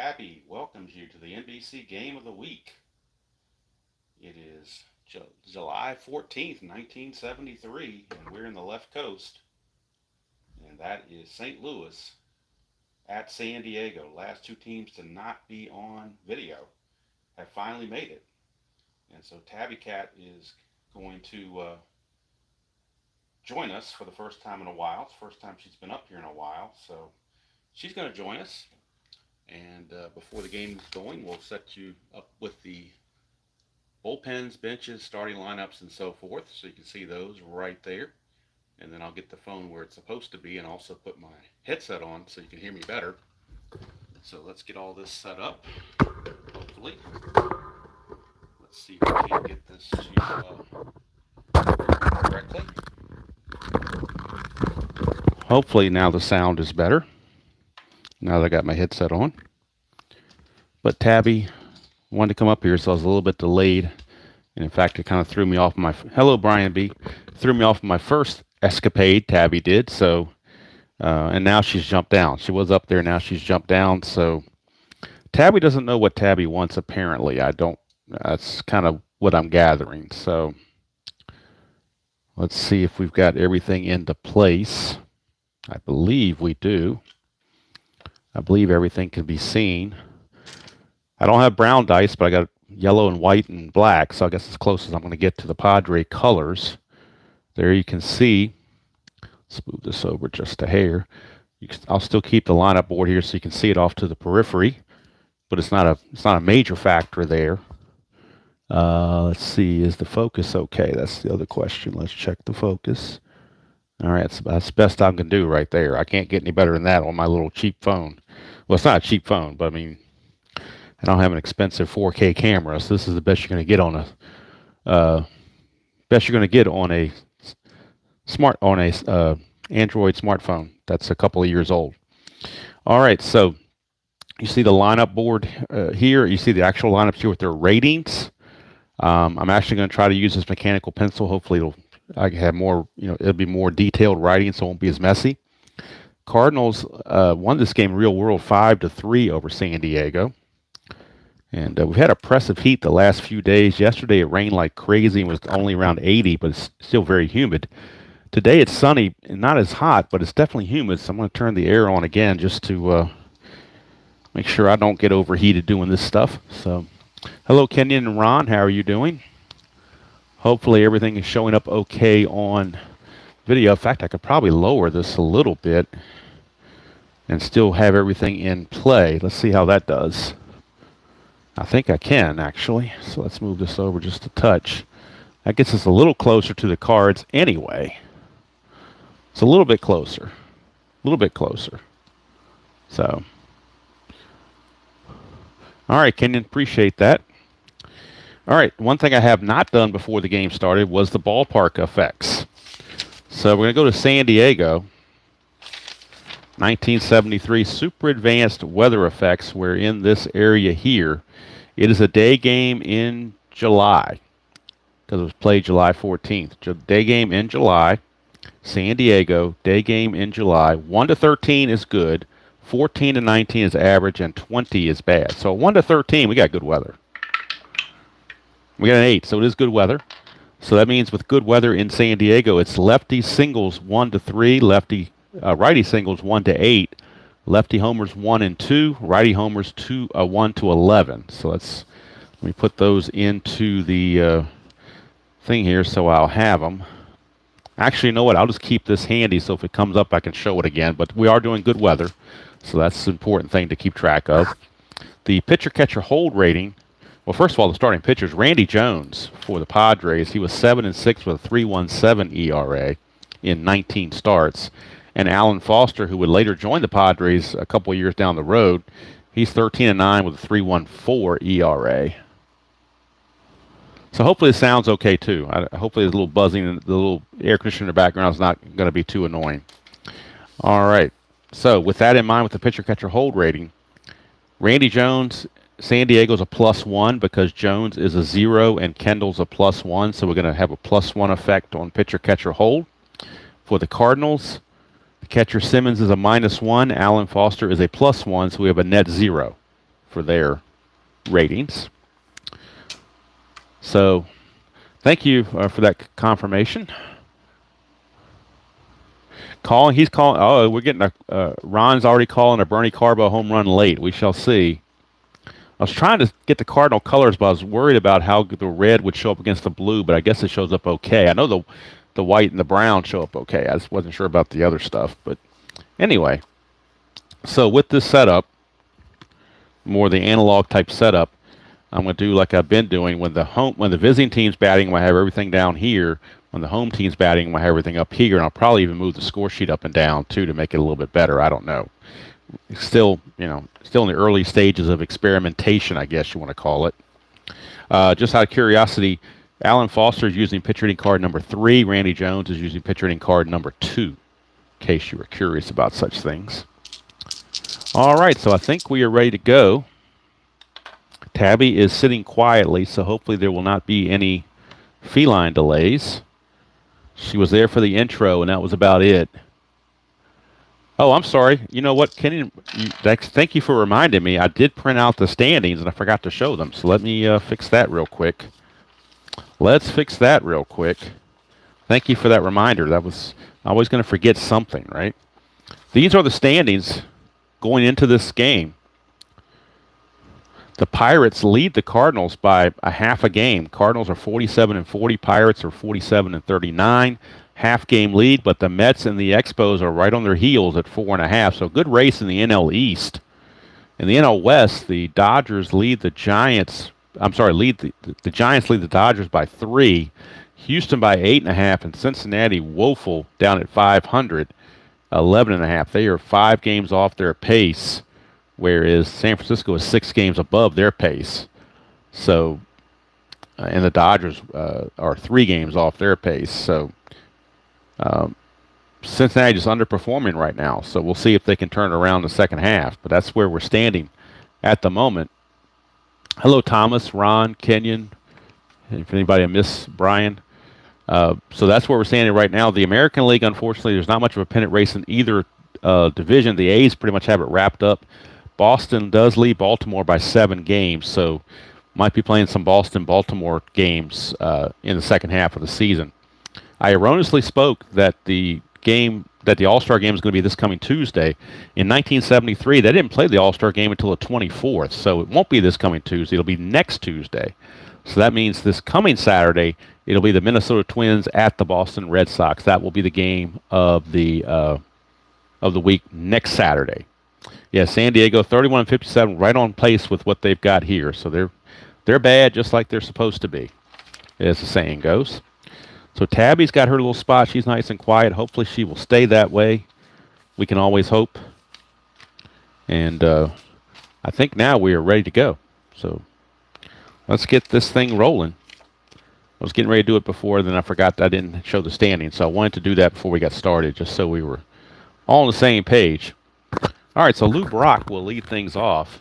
Tabby welcomes you to the NBC Game of the Week. It is July 14th, 1973, and we're in the left coast, and that is St. Louis at San Diego. Last two teams to not be on video have finally made it. And so Tabby Cat is going to join us for the first time in a while. It's the first time she's been up here in a while, so she's going to join us. And before the game is going, we'll set you up with the bullpens, benches, starting lineups, and so forth. So you can see those right there. And then I'll get the phone where it's supposed to be and also put my headset on so you can hear me better. So let's get all this set up, hopefully. Let's see if we can get this to correctly. Hopefully now the sound is better. Now that I got my headset on. But Tabby wanted to come up here, so I was a little bit delayed. And in fact, it kind of threw me off my... Hello, Brian B. Threw me off my first escapade, Tabby did. So, and now she's jumped down. She was up there, now she's jumped down. So Tabby doesn't know what Tabby wants, apparently. I don't... That's kind of what I'm gathering. So let's see if we've got everything into place. I believe we do. I believe everything can be seen. I don't have brown dice, but I got yellow and white and black, so I guess as close as I'm going to get to the Padre colors. There you can see. Let's move this over just a hair. I'll still keep the lineup board here so you can see it off to the periphery, but it's not a major factor there. Let's see, is the focus okay? That's the other question. Let's check the focus. All right, that's the best I can do right there. I can't get any better than that on my little cheap phone. Well, it's not a cheap phone, but I mean, I don't have an expensive 4K camera, so this is the best you're going to get on a Android smartphone that's a couple of years old. All right, so you see the lineup board here. You see the actual lineups here with their ratings. I'm actually going to try to use this mechanical pencil. Hopefully I can have more, it'll be more detailed writing, so it won't be as messy. Cardinals won this game real world 5-3 over San Diego. And we've had oppressive heat the last few days. Yesterday it rained like crazy and was only around 80, but it's still very humid. Today it's sunny and not as hot, but it's definitely humid, so I'm going to turn the air on again just to make sure I don't get overheated doing this stuff. So, hello Kenyon and Ron, how are you doing? Hopefully everything is showing up okay on video. In fact, I could probably lower this a little bit and still have everything in play. Let's see how that does. I think I can, actually. So let's move this over just a touch. That gets us a little closer to the cards anyway. It's a little bit closer. A little bit closer. So. All right, Kenyon, appreciate that. All right, one thing I have not done before the game started was the ballpark effects. So we're going to go to San Diego, 1973, super advanced weather effects. We're in this area here. It is a day game in July, because it was played July 14th. Day game in July, San Diego, day game in July. 1-13 is good, 14-19 is average, and 20 is bad. So 1-13, we got good weather. We got an 8, so it is good weather. So that means with good weather in San Diego, it's lefty singles 1-3, lefty righty singles 1-8, lefty homers 1-2, righty homers 1-11. So let me put those into the thing here so I'll have them. Actually, you know what? I'll just keep this handy so if it comes up, I can show it again. But we are doing good weather, so that's an important thing to keep track of. The pitcher-catcher hold rating. Well, first of all, the starting pitchers, Randy Jones for the Padres. He was 7-6 with a 3.17 ERA in 19 starts. And Alan Foster, who would later join the Padres a couple of years down the road, he's 13-9 with a 3.14 ERA. So hopefully it sounds okay, too. Hopefully there's a little buzzing and the little air conditioner in the background is not going to be too annoying. All right. So with that in mind, with the pitcher-catcher hold rating, Randy Jones... San Diego's a +1 because Jones is a 0 and Kendall's a +1, so we're going to have a +1 effect on pitcher-catcher hold. For the Cardinals, the catcher Simmons is a -1, Alan Foster is a +1, so we have a net 0. for their ratings. So thank you for that confirmation. He's calling. Oh, we're getting Ron's already calling a Bernie Carbo home run late. We shall see. I was trying to get the Cardinal colors, but I was worried about how the red would show up against the blue, but I guess it shows up okay. I know the white and the brown show up okay. I just wasn't sure about the other stuff. But anyway, so with this setup, more the analog type setup, I'm going to do like I've been doing when the visiting team's batting, I'm going to have everything down here. When the home team's batting, I'm going to have everything up here, and I'll probably even move the score sheet up and down too to make it a little bit better. I don't know. Still in the early stages of experimentation, I guess you want to call it. Just out of curiosity, Alan Foster is using pitcher hitting card number 3. Randy Jones is using pitcher hitting card number 2, in case you were curious about such things. All right, so I think we are ready to go. Tabby is sitting quietly, so hopefully there will not be any feline delays. She was there for the intro, and that was about it. Oh, I'm sorry. You know what, Kenny? Thank you for reminding me. I did print out the standings, and I forgot to show them. So let me fix that real quick. Let's fix that real quick. Thank you for that reminder. I was always going to forget something, right? These are the standings going into this game. The Pirates lead the Cardinals by a half a game. Cardinals are 47-40. Pirates are 47-39. Half game lead, but the Mets and the Expos are right on their heels at 4.5. So good race in the NL East. In the NL West, the Dodgers lead the Giants. I'm sorry, the Giants lead the Dodgers by 3. Houston by 8.5, and Cincinnati woeful down at 500, 11.5. They are 5 games off their pace, whereas San Francisco is 6 games above their pace. So, and the Dodgers are 3 games off their pace. So, Cincinnati is underperforming right now. So we'll see if they can turn around the second half. But that's where we're standing at the moment. Hello, Thomas, Ron, Kenyon. If anybody missed Brian. So that's where we're standing right now. The American League, unfortunately, there's not much of a pennant race in either division. The A's pretty much have it wrapped up. Boston does lead Baltimore by 7 games, so might be playing some Boston-Baltimore games in the second half of the season. I erroneously spoke that the All-Star game is going to be this coming Tuesday. In 1973, they didn't play the All-Star game until the 24th, so it won't be this coming Tuesday. It'll be next Tuesday. So that means this coming Saturday, it'll be the Minnesota Twins at the Boston Red Sox. That will be the game of the week next Saturday. Yeah, San Diego 31-57, right on pace with what they've got here. So they're bad, just like they're supposed to be, as the saying goes. So Tabby's got her little spot. She's nice and quiet. Hopefully she will stay that way. We can always hope. And I think now we are ready to go. So let's get this thing rolling. I was getting ready to do it before, then I forgot I didn't show the standings. So I wanted to do that before we got started, just so we were all on the same page. All right, so Lou Brock will lead things off.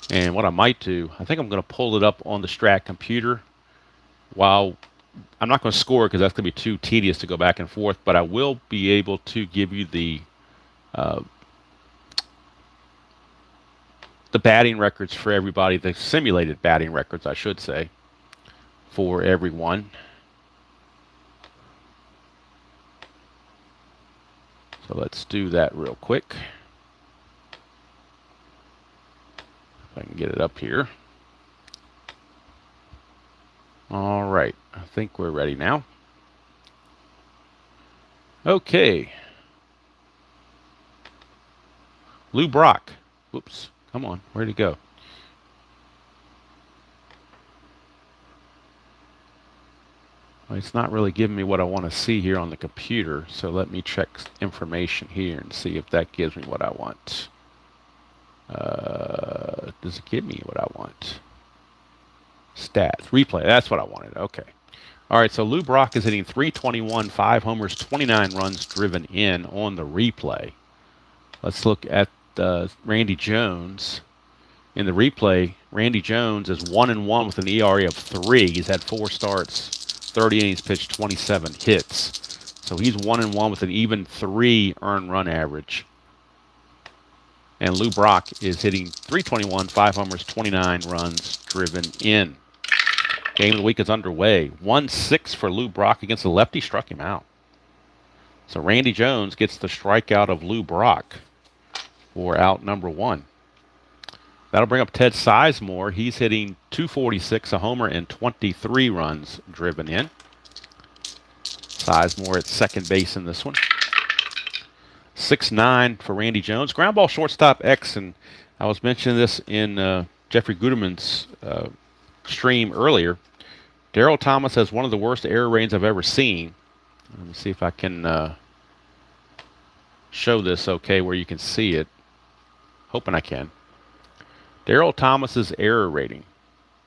And what I might do, I think I'm going to pull it up on the Strat computer while I'm not going to score because that's going to be too tedious to go back and forth, but I will be able to give you the batting records for everybody, the simulated batting records, I should say, for everyone. So let's do that real quick. If I can get it up here. All right, I think we're ready now. Okay. Lou Brock. Whoops, come on, where'd he go? Well, it's not really giving me what I want to see here on the computer, so let me check information here and see if that gives me what I want. Does it give me what I want? Stats, replay, that's what I wanted. Okay. All right, so Lou Brock is hitting .321, 5 homers, 29 runs driven in on the replay. Let's look at Randy Jones. In the replay, Randy Jones is 1-1 with an ERA of 3. He's had 4 starts, 30 innings pitched, 27 hits. So he's 1-1 with an even 3 earned run average. And Lou Brock is hitting .321, 5 homers, 29 runs driven in. Game of the week is underway. 1-6 for Lou Brock against the lefty. Struck him out. So Randy Jones gets the strikeout of Lou Brock for out number 1. That'll bring up Ted Sizemore. He's hitting .246, a homer, and 23 runs driven in. Sizemore at second base in this one. 6-9 for Randy Jones. Ground ball shortstop X, and I was mentioning this in Jeffrey Guterman's stream earlier. Darryl Thomas has one of the worst error ratings I've ever seen. Let me see if I can show this okay where you can see it. Hoping I can. Darryl Thomas's error rating.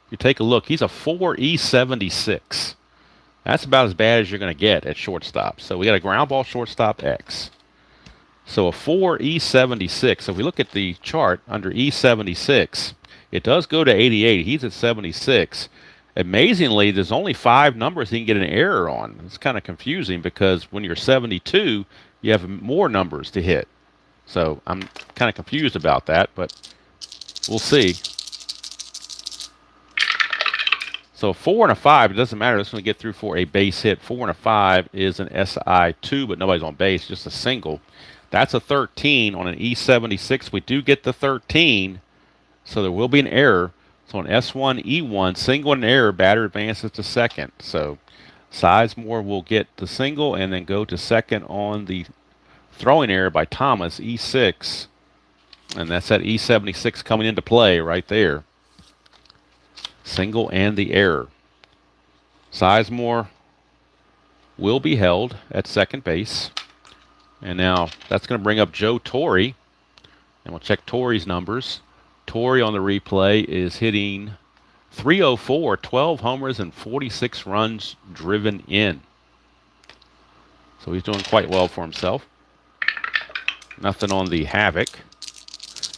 If you take a look, he's a 4.76. That's about as bad as you're going to get at shortstop. So we got a ground ball shortstop X. So a 4.76. So if we look at the chart under E76, it does go to 88. He's at 76. Amazingly, there's only 5 numbers he can get an error on. It's kind of confusing because when you're 72, you have more numbers to hit. So I'm kind of confused about that, but we'll see. So a 4 and a 5, it doesn't matter. It's going to get through for a base hit. 4 and a 5 is an SI2, but nobody's on base, just a single. That's a 13 on an E76. We do get the 13, so there will be an error. So on S1, E1, single and error, batter advances to second. So Sizemore will get the single and then go to second on the throwing error by Thomas, E6. And that's that E76 coming into play right there. Single and the error. Sizemore will be held at second base. And now that's going to bring up Joe Torre. And we'll check Torre's numbers. Torre on the replay is hitting .304, 12 homers and 46 runs driven in. So he's doing quite well for himself. Nothing on the Havoc.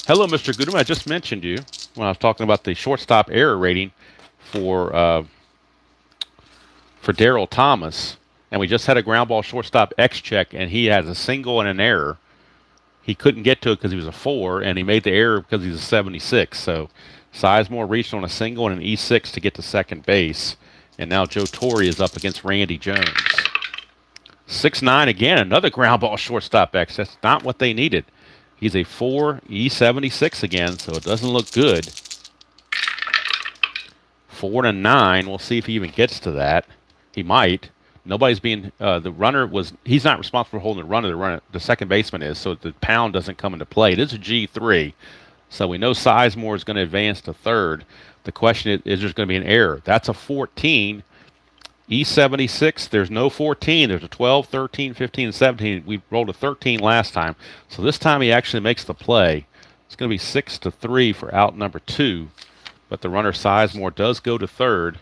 Hello, Mr. Goodman. I just mentioned you when I was talking about the shortstop error rating for Darryl Thomas. And we just had a ground ball shortstop X check, and he has a single and an error. He couldn't get to it because he was a 4, and he made the error because he's a 76. So Sizemore reached on a single and an E6 to get to second base. And now Joe Torre is up against Randy Jones. 6-9 again, another ground ball shortstop X. That's not what they needed. He's a 4 E76 again, so it doesn't look good. 4-9. We'll see if he even gets to that. He might. Nobody's being the runner was. He's not responsible for holding the runner. The second baseman is, so the pound doesn't come into play. It is a G3, so we know Sizemore is going to advance to third. The question is there's going to be an error? That's a 14. E76, there's no 14. There's a 12, 13, 15, and 17. We rolled a 13 last time. So this time he actually makes the play. It's going to be 6-3 for out number 2. But the runner Sizemore does go to third.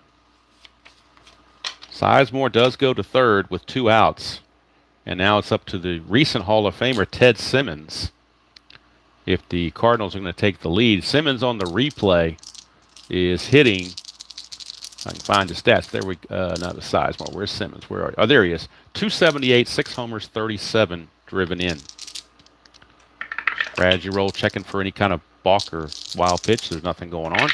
Sizemore does go to third with 2 outs. And now it's up to the recent Hall of Famer Ted Simmons. If the Cardinals are going to take the lead. Simmons on the replay is hitting... I can find the stats. There we not the Sizemore. Where's Simmons? Where are you? Oh, there he is. 278, 6 homers, 37 driven in. Strategy roll, checking for any kind of balk or wild pitch. There's nothing going on.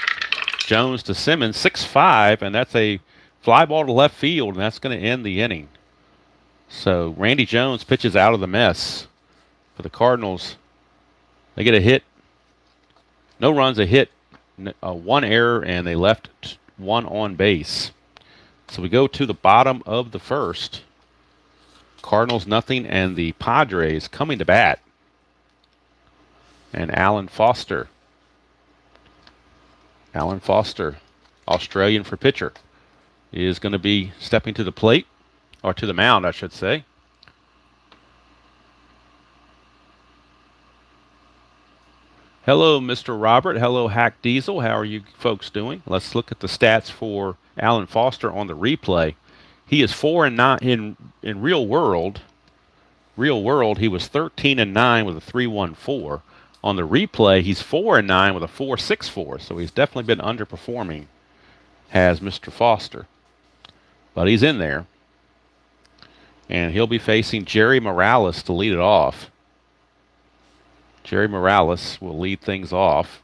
Jones to Simmons, 6-5, and that's a fly ball to left field, and that's going to end the inning. So Randy Jones pitches out of the mess for the Cardinals. They get a hit. No runs, a hit, 1 error, and they left 1 on base. So we go to the bottom of the first. Cardinals nothing, and the Padres coming to bat. And Alan Foster, Australian for pitcher, is going to be stepping to the plate, or to the mound, I should say. Hello, Mr. Robert. Hello, Hack Diesel. How are you folks doing? Let's look at the stats for Alan Foster on the replay. He is 4-9 in real world. Real world, he was 13-9 with a 3.14. On the replay, he's 4-9 with a 4.64. So he's definitely been underperforming, has Mr. Foster. But he's in there. And he'll be facing Jerry Morales to lead it off. Jerry Morales will lead things off.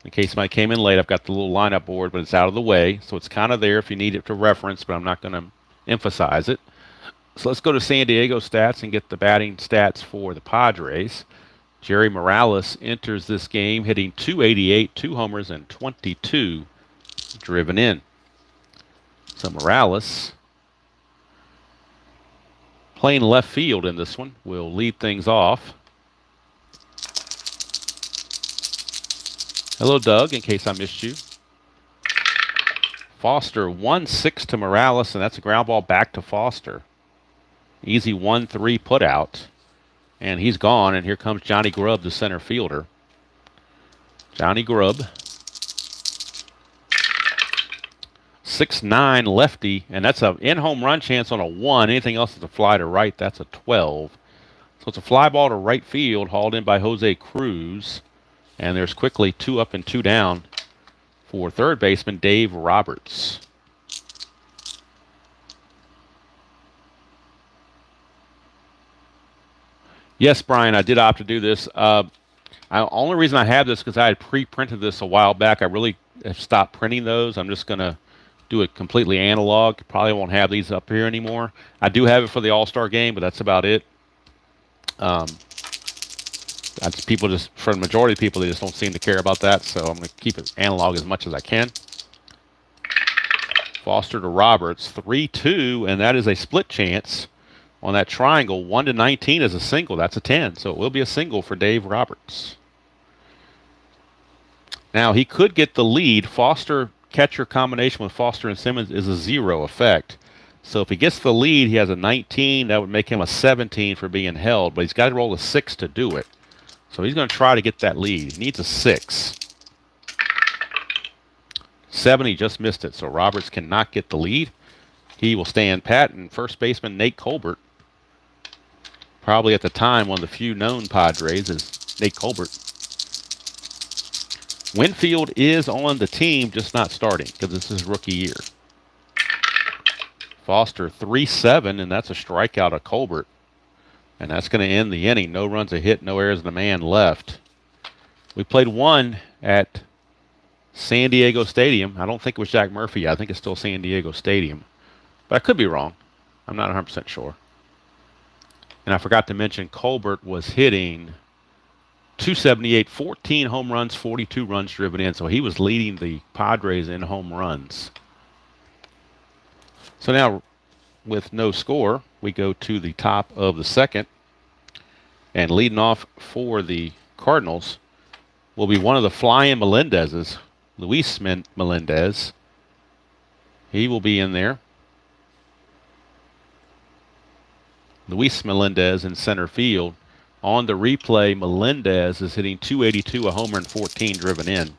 In case somebody came in late, I've got the little lineup board, but it's out of the way. So it's kind of there if you need it to reference, but I'm not going to emphasize it. So let's go to San Diego stats and get the batting stats for the Padres. Jerry Morales enters this game hitting .288, 2 homers, and 22 driven in. So Morales, playing left field in this one, will lead things off. Hello, Doug, in case I missed you. Foster 1-6 to Morales, and that's a ground ball back to Foster. Easy 1-3 put out. And he's gone, and here comes Johnny Grubb, the center fielder. Johnny Grubb. 6'9" lefty, and that's an in-home run chance on a 1. Anything else is a fly to right. That's a 12. So it's a fly ball to right field, hauled in by Jose Cruz. And there's quickly 2 up and 2 down for third baseman Dave Roberts. Yes, Brian, I did opt to do this. Only reason I have this because I had pre-printed this a while back. I really have stopped printing those. I'm just going to do it completely analog. Probably won't have these up here anymore. I do have it for the All-Star game, but that's about it. That's people just, for the majority of people, they just don't seem to care about that, so I'm going to keep it analog as much as I can. Foster to Roberts, 3-2, and that is a split chance on that triangle. 1-19 is a single. That's a 10, so it will be a single for Dave Roberts. Now, he could get the lead. Foster catcher combination with Foster and Simmons is a 0 effect. So if he gets the lead, he has a 19. That would make him a 17 for being held, but he's got to roll a 6 to do it. So he's going to try to get that lead. He needs a 6. 7, he just missed it, so Roberts cannot get the lead. He will stand pat, and first baseman Nate Colbert, probably at the time one of the few known Padres, is Nate Colbert. Winfield is on the team, just not starting because this is rookie year. Foster 3-7, and that's a strikeout of Colbert. And that's going to end the inning. No runs, a hit, no errors, and a man left. We played one at San Diego Stadium. I don't think it was Jack Murphy. I think it's still San Diego Stadium. But I could be wrong. I'm not 100% sure. And I forgot to mention Colbert was hitting .278, 14 home runs, 42 runs driven in. So he was leading the Padres in home runs. So now, with no score, we go to the top of the second. And leading off for the Cardinals will be one of the flying Melendezes, Luis Melendez. He will be in there. Luis Melendez in center field. On the replay, Melendez is hitting .282, a homer, and 14 driven in.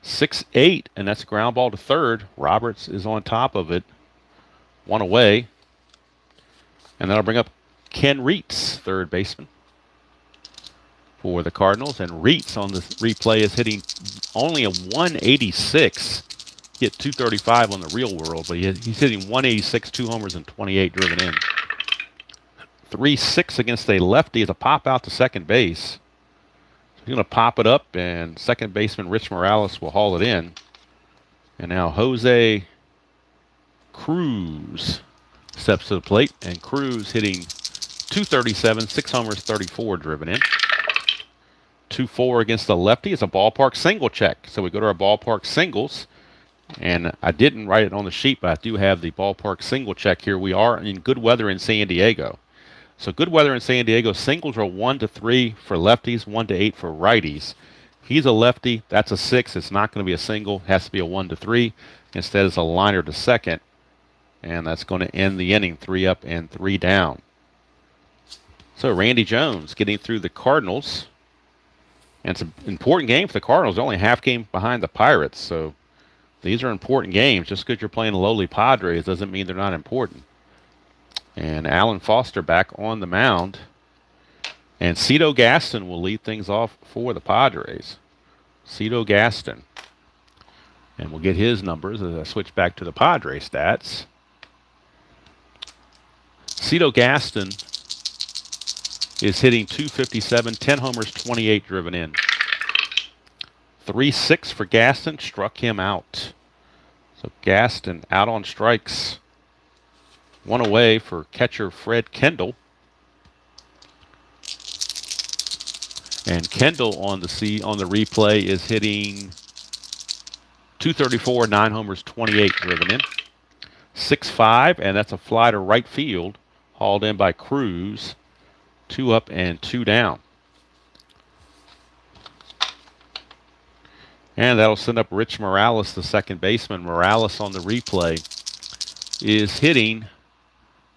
6-8, and that's a ground ball to third. Roberts is on top of it. 1 away. And that'll bring up Ken Reitz, third baseman for the Cardinals. And Reitz on this replay is hitting only a 186. He hit .235 on the real world, but he's hitting 186, 2 homers, and 28 driven in. 3-6 against a lefty is a pop out to second base. He's going to pop it up, and second baseman Rich Morales will haul it in. And now Jose Cruz steps to the plate, and Cruz hitting .237, 6 homers, 34 driven in. 2-4 against the lefty is a ballpark single check. So we go to our ballpark singles, and I didn't write it on the sheet, but I do have the ballpark single check here. We are in good weather in San Diego. So good weather in San Diego, singles are 1-3 for lefties, 1-8 for righties. He's a lefty, that's a 6. It's not going to be a single, it has to be a 1-3. Instead, it's a liner to second, and that's going to end the inning, 3 up and 3 down. So Randy Jones getting through the Cardinals. And it's an important game for the Cardinals. They're only a half game behind the Pirates, so these are important games. Just because you're playing the lowly Padres doesn't mean they're not important. And Alan Foster back on the mound. And Cito Gaston will lead things off for the Padres. Cito Gaston. And we'll get his numbers as I switch back to the Padres stats. Cito Gaston is hitting 257, 10 homers, 28 driven in. 3-6 for Gaston, struck him out. So Gaston out on strikes. One away for catcher Fred Kendall. And Kendall on the replay is hitting 234, 9 homers, 28 driven in. 6-5, and that's a fly to right field, hauled in by Cruz. 2 up and 2 down. And that'll send up Rich Morales, the second baseman. Morales on the replay is hitting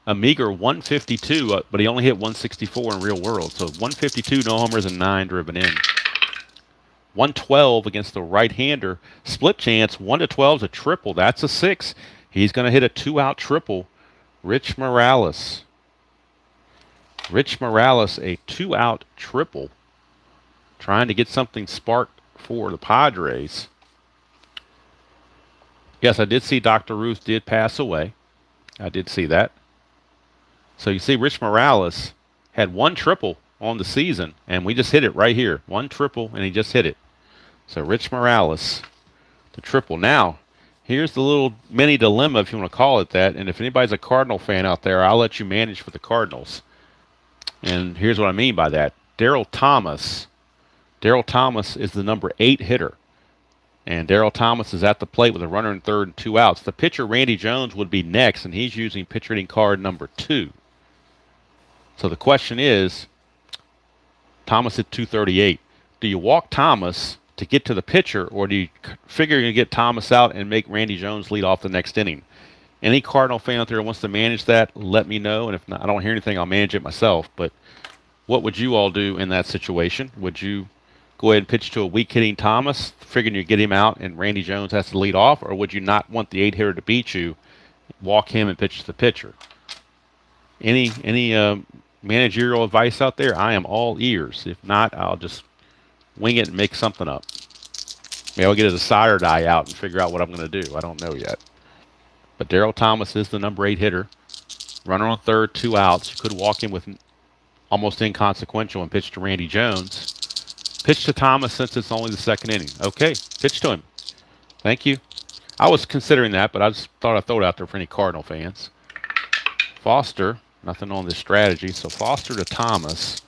a meager 152, but he only hit 164 in real world. So 152, no homers, and 9 driven in. 112 against the right-hander. Split chance, 1-12 is a triple. That's a 6. He's going to hit a 2-out triple. Rich Morales. Rich Morales, a 2-out triple. Trying to get something sparked for the Padres. Yes, I did see Dr. Ruth did pass away. I did see that. So you see Rich Morales had 1 triple on the season, and we just hit it right here. 1 triple, and he just hit it. So Rich Morales, the triple. Now, here's the little mini dilemma, if you want to call it that. And if anybody's a Cardinal fan out there, I'll let you manage for the Cardinals. And here's what I mean by that. Daryl Thomas. Daryl Thomas is the number 8 hitter. And Daryl Thomas is at the plate with a runner in third and 2 outs. The pitcher, Randy Jones, would be next, and he's using pitcher hitting card number 2. So the question is, Thomas hit 238. Do you walk Thomas to get to the pitcher, or do you figure you're going to get Thomas out and make Randy Jones lead off the next inning? Any Cardinal fan out there who wants to manage that, let me know. And if not, I don't hear anything, I'll manage it myself. But what would you all do in that situation? Would you go ahead and pitch to a weak hitting Thomas, figuring you get him out and Randy Jones has to lead off, or would you not want the 8 hitter to beat you, walk him and pitch to the pitcher? Any managerial advice out there? I am all ears. If not, I'll just wing it and make something up. Maybe I'll get a decider die out and figure out what I'm going to do. I don't know yet. But Daryl Thomas is the number 8 hitter. Runner on third, 2 outs. You could walk him with almost inconsequential and pitch to Randy Jones. Pitch to Thomas since it's only the second inning. Okay, pitch to him. Thank you. I was considering that, but I just thought I'd throw it out there for any Cardinal fans. Foster, nothing on this strategy. So Foster to Thomas.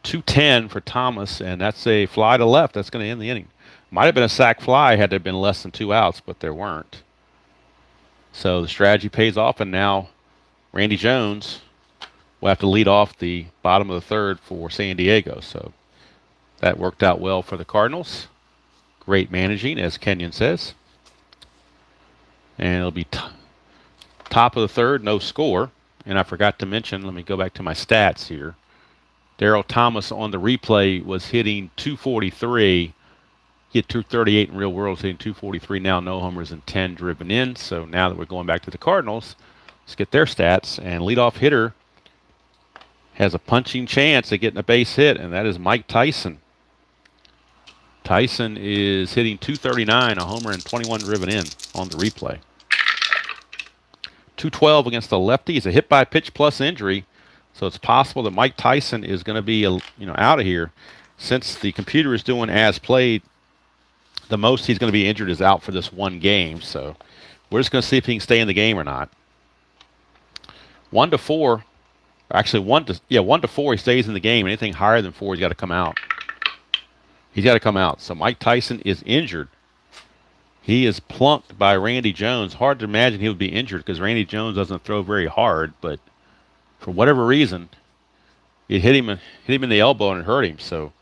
210 for Thomas, and that's a fly to left. That's going to end the inning. Might have been a sac fly had there been less than 2 outs, but there weren't. So the strategy pays off, and now Randy Jones will have to lead off the bottom of the third for San Diego. So that worked out well for the Cardinals. Great managing, as Kenyon says. And it'll be top of the third, no score. And I forgot to mention, let me go back to my stats here. Daryl Thomas on the replay was hitting 243. He hit 238 in real world, hitting 243 now, no homers and 10 driven in. So now that we're going back to the Cardinals, let's get their stats. And leadoff hitter has a punching chance at getting a base hit, and that is Mike Tyson. Tyson is hitting 239, a homer and 21 driven in on the replay. 212 against the lefty. He's a hit by pitch plus injury, so it's possible that Mike Tyson is going to be out of here. Since the computer is doing as played, the most he's going to be injured is out for this one game. So we're just going to see if he can stay in the game or not. 1-4. Actually, 1-4, he stays in the game. Anything higher than 4, he's got to come out. He's got to come out. So Mike Tyson is injured. He is plunked by Randy Jones. Hard to imagine he would be injured because Randy Jones doesn't throw very hard, but for whatever reason, it hit him in the elbow and it hurt him. So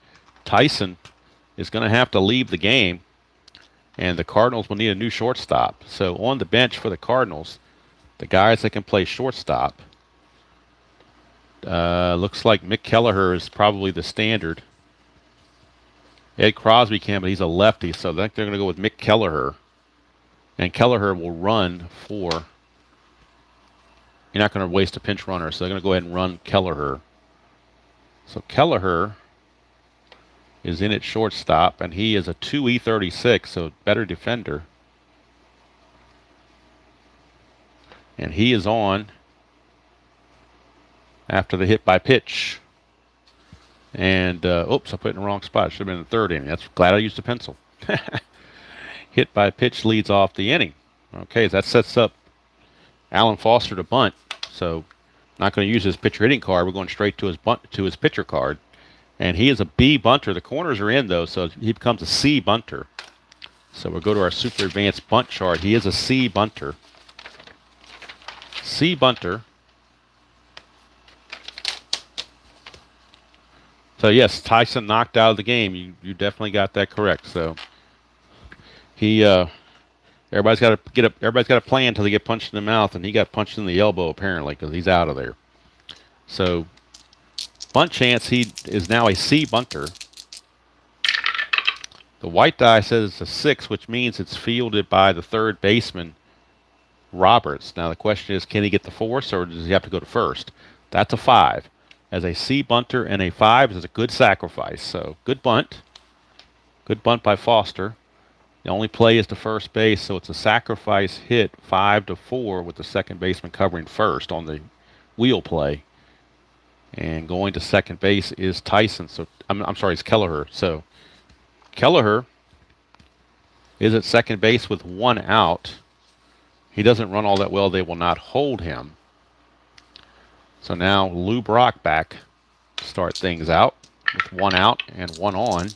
Tyson is going to have to leave the game, and the Cardinals will need a new shortstop. So on the bench for the Cardinals, the guys that can play shortstop, looks like Mick Kelleher is probably the standard. Ed Crosby can, but he's a lefty, so I think they're going to go with Mick Kelleher. And Kelleher will run for... You're not going to waste a pinch runner, so they're going to go ahead and run Kelleher. So Kelleher is in at shortstop, and he is a 2E36, so better defender. And he is on after the hit by pitch. And, oops, I put it in the wrong spot. Should have been in the third inning. That's glad I used a pencil. Hit by pitch leads off the inning. Okay, that sets up Alan Foster to bunt. So, not going to use his pitcher hitting card. We're going straight to his pitcher card. And he is a B bunter. The corners are in, though, so he becomes a C bunter. So we'll go to our super advanced bunt chart. He is a C bunter. C bunter. So yes, Tyson knocked out of the game. You definitely got that correct. So he everybody's got to plan until they get punched in the mouth, and he got punched in the elbow apparently because he's out of there. So bunt chance, he is now a C bunter. The white die says it's a 6, which means it's fielded by the third baseman, Roberts. Now the question is, can he get the force, or does he have to go to first? That's a 5. As a C bunter and a 5 is a good sacrifice. So good bunt. Good bunt by Foster. The only play is to first base, so it's a sacrifice hit 5-4 with the second baseman covering first on the wheel play. And going to second base is Tyson. So I'm sorry, it's Kelleher. So Kelleher is at second base with 1 out. He doesn't run all that well. They will not hold him. So now Lou Brock back to start things out with 1 out and 1 on.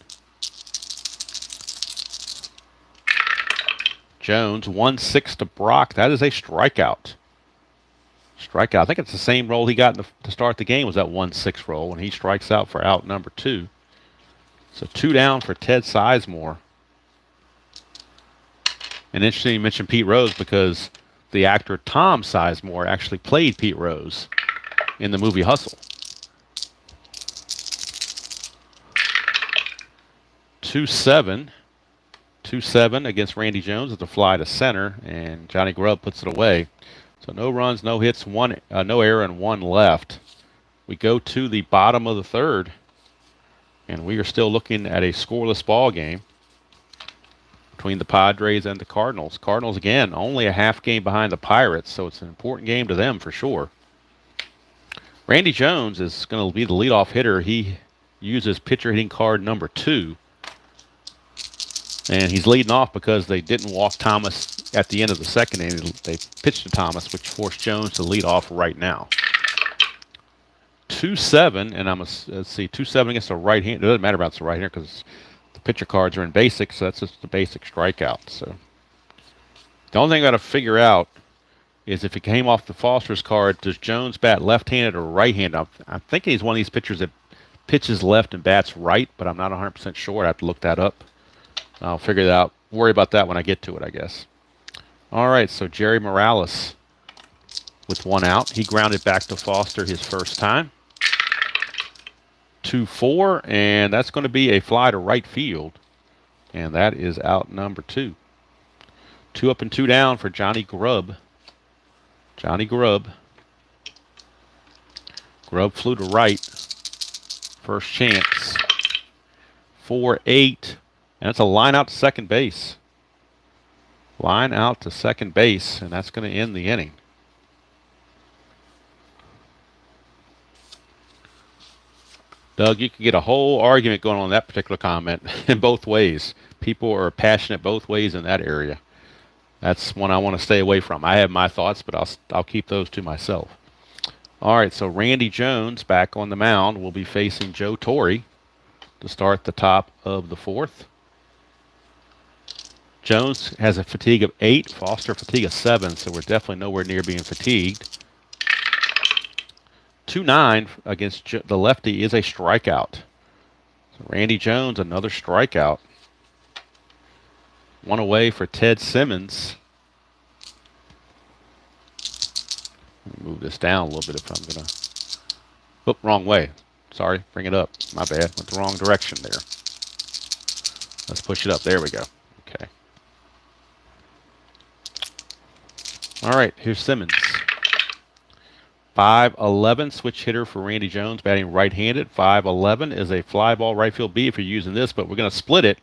Jones, 1-6 to Brock. That is a strikeout. Strikeout. I think it's the same roll he got to start the game, was that 1-6 roll, and he strikes out for out number 2. So 2 down for Ted Sizemore. And interesting you mentioned Pete Rose because the actor Tom Sizemore actually played Pete Rose in the movie Hustle. 2-7. 2-7 against Randy Jones with a fly to center, and Johnny Grubb puts it away. So no runs, no hits, no error, and 1 left. We go to the bottom of the third, and we are still looking at a scoreless ball game between the Padres and the Cardinals. Cardinals, again, only a half game behind the Pirates, so it's an important game to them for sure. Randy Jones is going to be the leadoff hitter. He uses pitcher hitting card number 2. And he's leading off because they didn't walk Thomas at the end of the second inning. They pitched to Thomas, which forced Jones to lead off right now. 2-7, and let's see, 2-7 against a right hand. It doesn't matter about the right hander because the pitcher cards are in basic, so that's just the basic strikeout. So the only thing I got to figure out is if it came off the Foster's card, does Jones bat left-handed or right-handed? I'm thinking he's one of these pitchers that pitches left and bats right, but I'm not 100% sure. I have to look that up. I'll figure that out. Worry about that when I get to it, I guess. All right, so Jerry Morales with 1 out. He grounded back to Foster his first time. 2-4, and that's going to be a fly to right field. And that is out number 2. 2 up and 2 down for Johnny Grubb. Johnny Grubb. Grubb flew to right. First chance. 4-8. And that's a line out to second base. Line out to second base, and that's going to end the inning. Doug, you can get a whole argument going on that particular comment in both ways. People are passionate both ways in that area. That's one I want to stay away from. I have my thoughts, but I'll keep those to myself. All right, so Randy Jones back on the mound will be facing Joe Torre to start the top of the 4th. Jones has a fatigue of 8, Foster fatigue of 7, so we're definitely nowhere near being fatigued. 2-9 against the lefty is a strikeout. So Randy Jones, another strikeout. 1 away for Ted Simmons. Let me move this down a little bit if I'm going to... Oop, wrong way. Sorry, bring it up. My bad. Went the wrong direction there. Let's push it up. There we go. Okay. All right, here's Simmons. 5'11", switch hitter for Randy Jones, batting right-handed. 5'11" is a fly ball right field B if you're using this, but we're going to split it.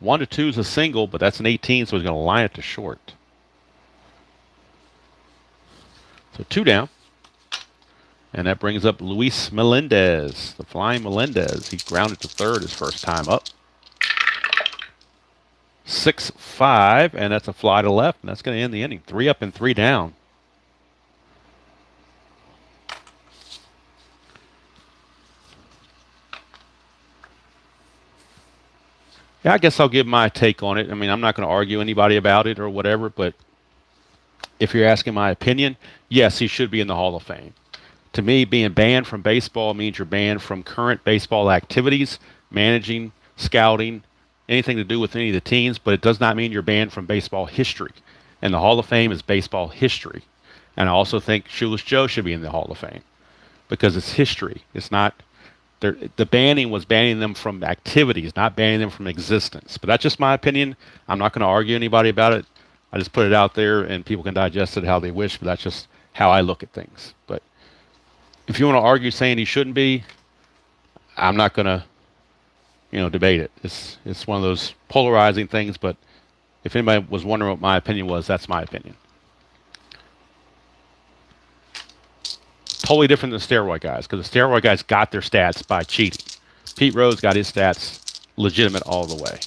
1-2 is a single, but that's an 18, so he's going to line it to short. So 2 down. And that brings up Luis Melendez, the flying Melendez. He grounded to third his first time up. 6-5, and that's a fly to left, and that's going to end the inning. 3 up and 3 down. Yeah, I guess I'll give my take on it. I mean, I'm not going to argue anybody about it or whatever, but if you're asking my opinion, yes, he should be in the Hall of Fame. To me, being banned from baseball means you're banned from current baseball activities, managing, scouting, anything to do with any of the teams, but it does not mean you're banned from baseball history. And the Hall of Fame is baseball history. And I also think Shoeless Joe should be in the Hall of Fame because it's history. It's not, the banning was banning them from activities, not banning them from existence. But that's just my opinion. I'm not going to argue anybody about it. I just put it out there and people can digest it how they wish, but that's just how I look at things. But if you want to argue saying he shouldn't be, I'm not going to, debate it. It's one of those polarizing things, but if anybody was wondering what my opinion was, that's my opinion. Totally different than the steroid guys, because the steroid guys got their stats by cheating. Pete Rose got his stats legitimate all the way.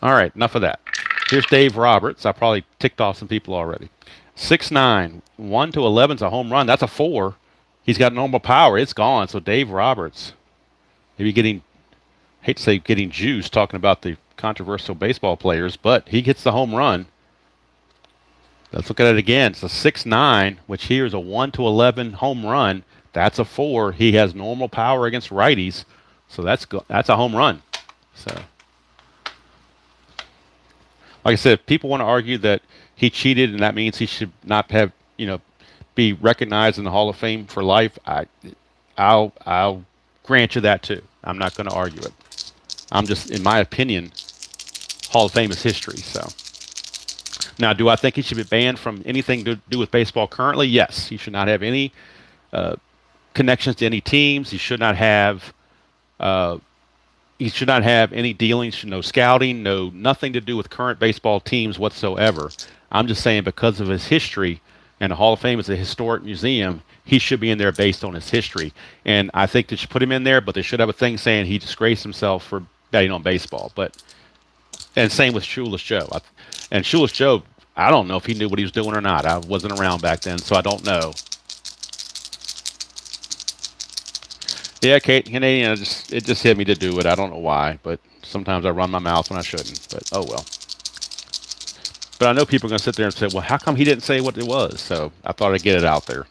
All right, enough of that. Here's Dave Roberts. I probably ticked off some people already. 6'9", 1 to 11's a home run. That's a 4. He's got normal power. It's gone. So Dave Roberts, maybe getting, hate to say getting juiced talking about the controversial baseball players, but he gets the home run. Let's look at it again. It's a 6'9", which here is a 1 to 11 home run. That's a 4. He has normal power against righties, so that's a home run. So, like I said, if people want to argue that he cheated and that means he should not have, be recognized in the Hall of Fame for life, I'll grant you that too. I'm not going to argue it. I'm just, in my opinion, Hall of Fame is history. So now, do I think he should be banned from anything to do with baseball currently? Yes. He should not have any connections to any teams. He should not have any dealings, no scouting, nothing to do with current baseball teams whatsoever. I'm just saying because of his history, and the Hall of Fame is a historic museum, he should be in there based on his history. And I think they should put him in there, but they should have a thing saying he disgraced himself for betting on baseball. And same with Shoeless Joe. And Shoeless Joe, I don't know if he knew what he was doing or not. I wasn't around back then, so I don't know. Yeah, Canadian, it just hit me to do it. I don't know why, but sometimes I run my mouth when I shouldn't. But oh well. But I know people are going to sit there and say, well, how come he didn't say what it was? So I thought I'd get it out there.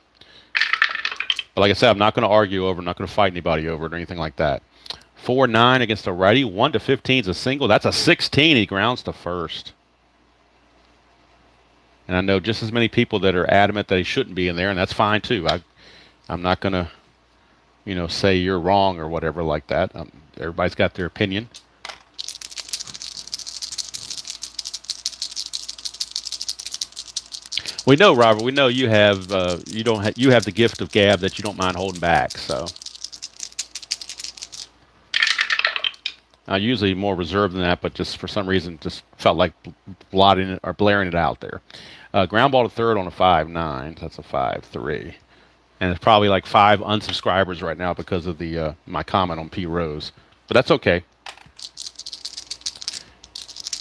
But like I said, I'm not going to argue over it. I'm not going to fight anybody over it or anything like that. 4-9 against a righty. 1 to 15 is a single. That's a 16. He grounds to first. And I know just as many people that are adamant that he shouldn't be in there, and that's fine too. I'm not going to, say you're wrong or whatever like that. Everybody's got their opinion. We know, Robert. We know you have you have the gift of gab that you don't mind holding back. So I'm usually more reserved than that, but just for some reason, just felt like blotting it or blaring it out there. Ground ball to third on a 5-9. That's a 5-3, and it's probably like 5 unsubscribers right now because of the my comment on P Rose, but that's okay.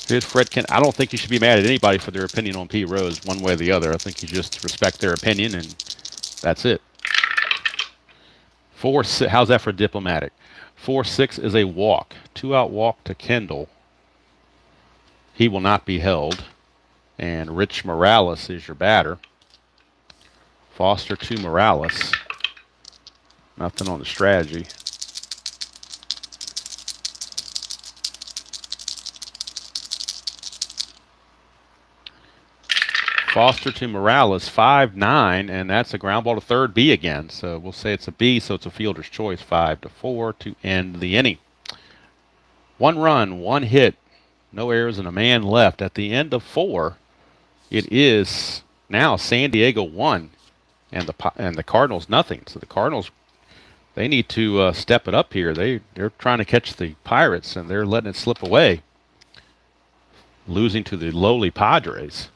Here's Fred Kent. I don't think you should be mad at anybody for their opinion on P Rose one way or the other. I think you just respect their opinion, and that's it. 4-6. How's that for diplomatic? 4-6 is a walk. 2-out walk to Kendall. He will not be held. And Rich Morales is your batter. Foster to Morales. Nothing on the strategy. Foster to Morales, 5-9, and that's a ground ball to third, B again. So we'll say it's a B, so it's a fielder's choice, 5-4 to end the inning. 1 run, 1 hit, no errors, and a man left. At the end of 4, it is now San Diego 1, and the Cardinals nothing. So the Cardinals, they need to step it up here. They're trying to catch the Pirates, and they're letting it slip away, losing to the lowly Padres.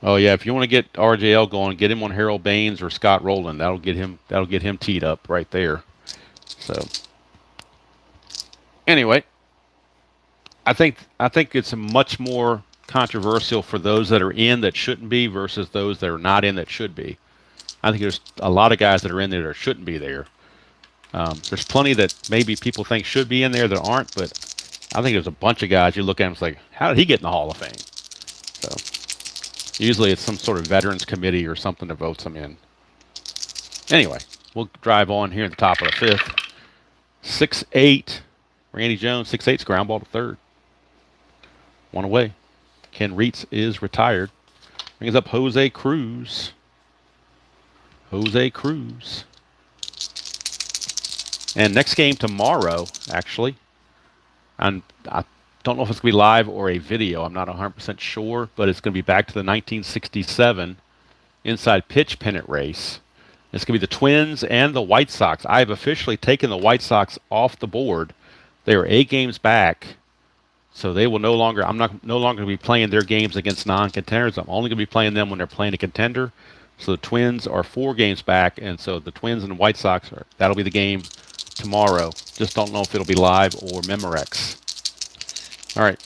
Oh yeah, if you want to get RJL going, get him on Harold Baines or Scott Rowland. That'll get him teed up right there. So anyway, I think it's much more controversial for those that are in that shouldn't be versus those that are not in that should be. I think there's a lot of guys that are in there that shouldn't be there. There's plenty that maybe people think should be in there that aren't, but I think there's a bunch of guys you look at and it's like, how did he get in the Hall of Fame? So usually it's some sort of veterans committee or something that votes them in. Anyway, we'll drive on here at the top of the fifth. 6-8. Randy Jones, 6-8's ground ball to third. One away. Ken Reitz is retired. Brings up Jose Cruz. Jose Cruz. And next game tomorrow, actually. I don't know if it's going to be live or a video. I'm not 100% sure, but it's going to be back to the 1967 inside pitch pennant race. It's going to be the Twins and the White Sox. I have officially taken the White Sox off the board. They are 8 games back, so they will no longer. I'm no longer going to be playing their games against non-contenders. I'm only going to be playing them when they're playing a contender. So the Twins are 4 games back, and so the Twins and the White Sox that'll be the game tomorrow. Just don't know if it'll be live or Memorex. All right,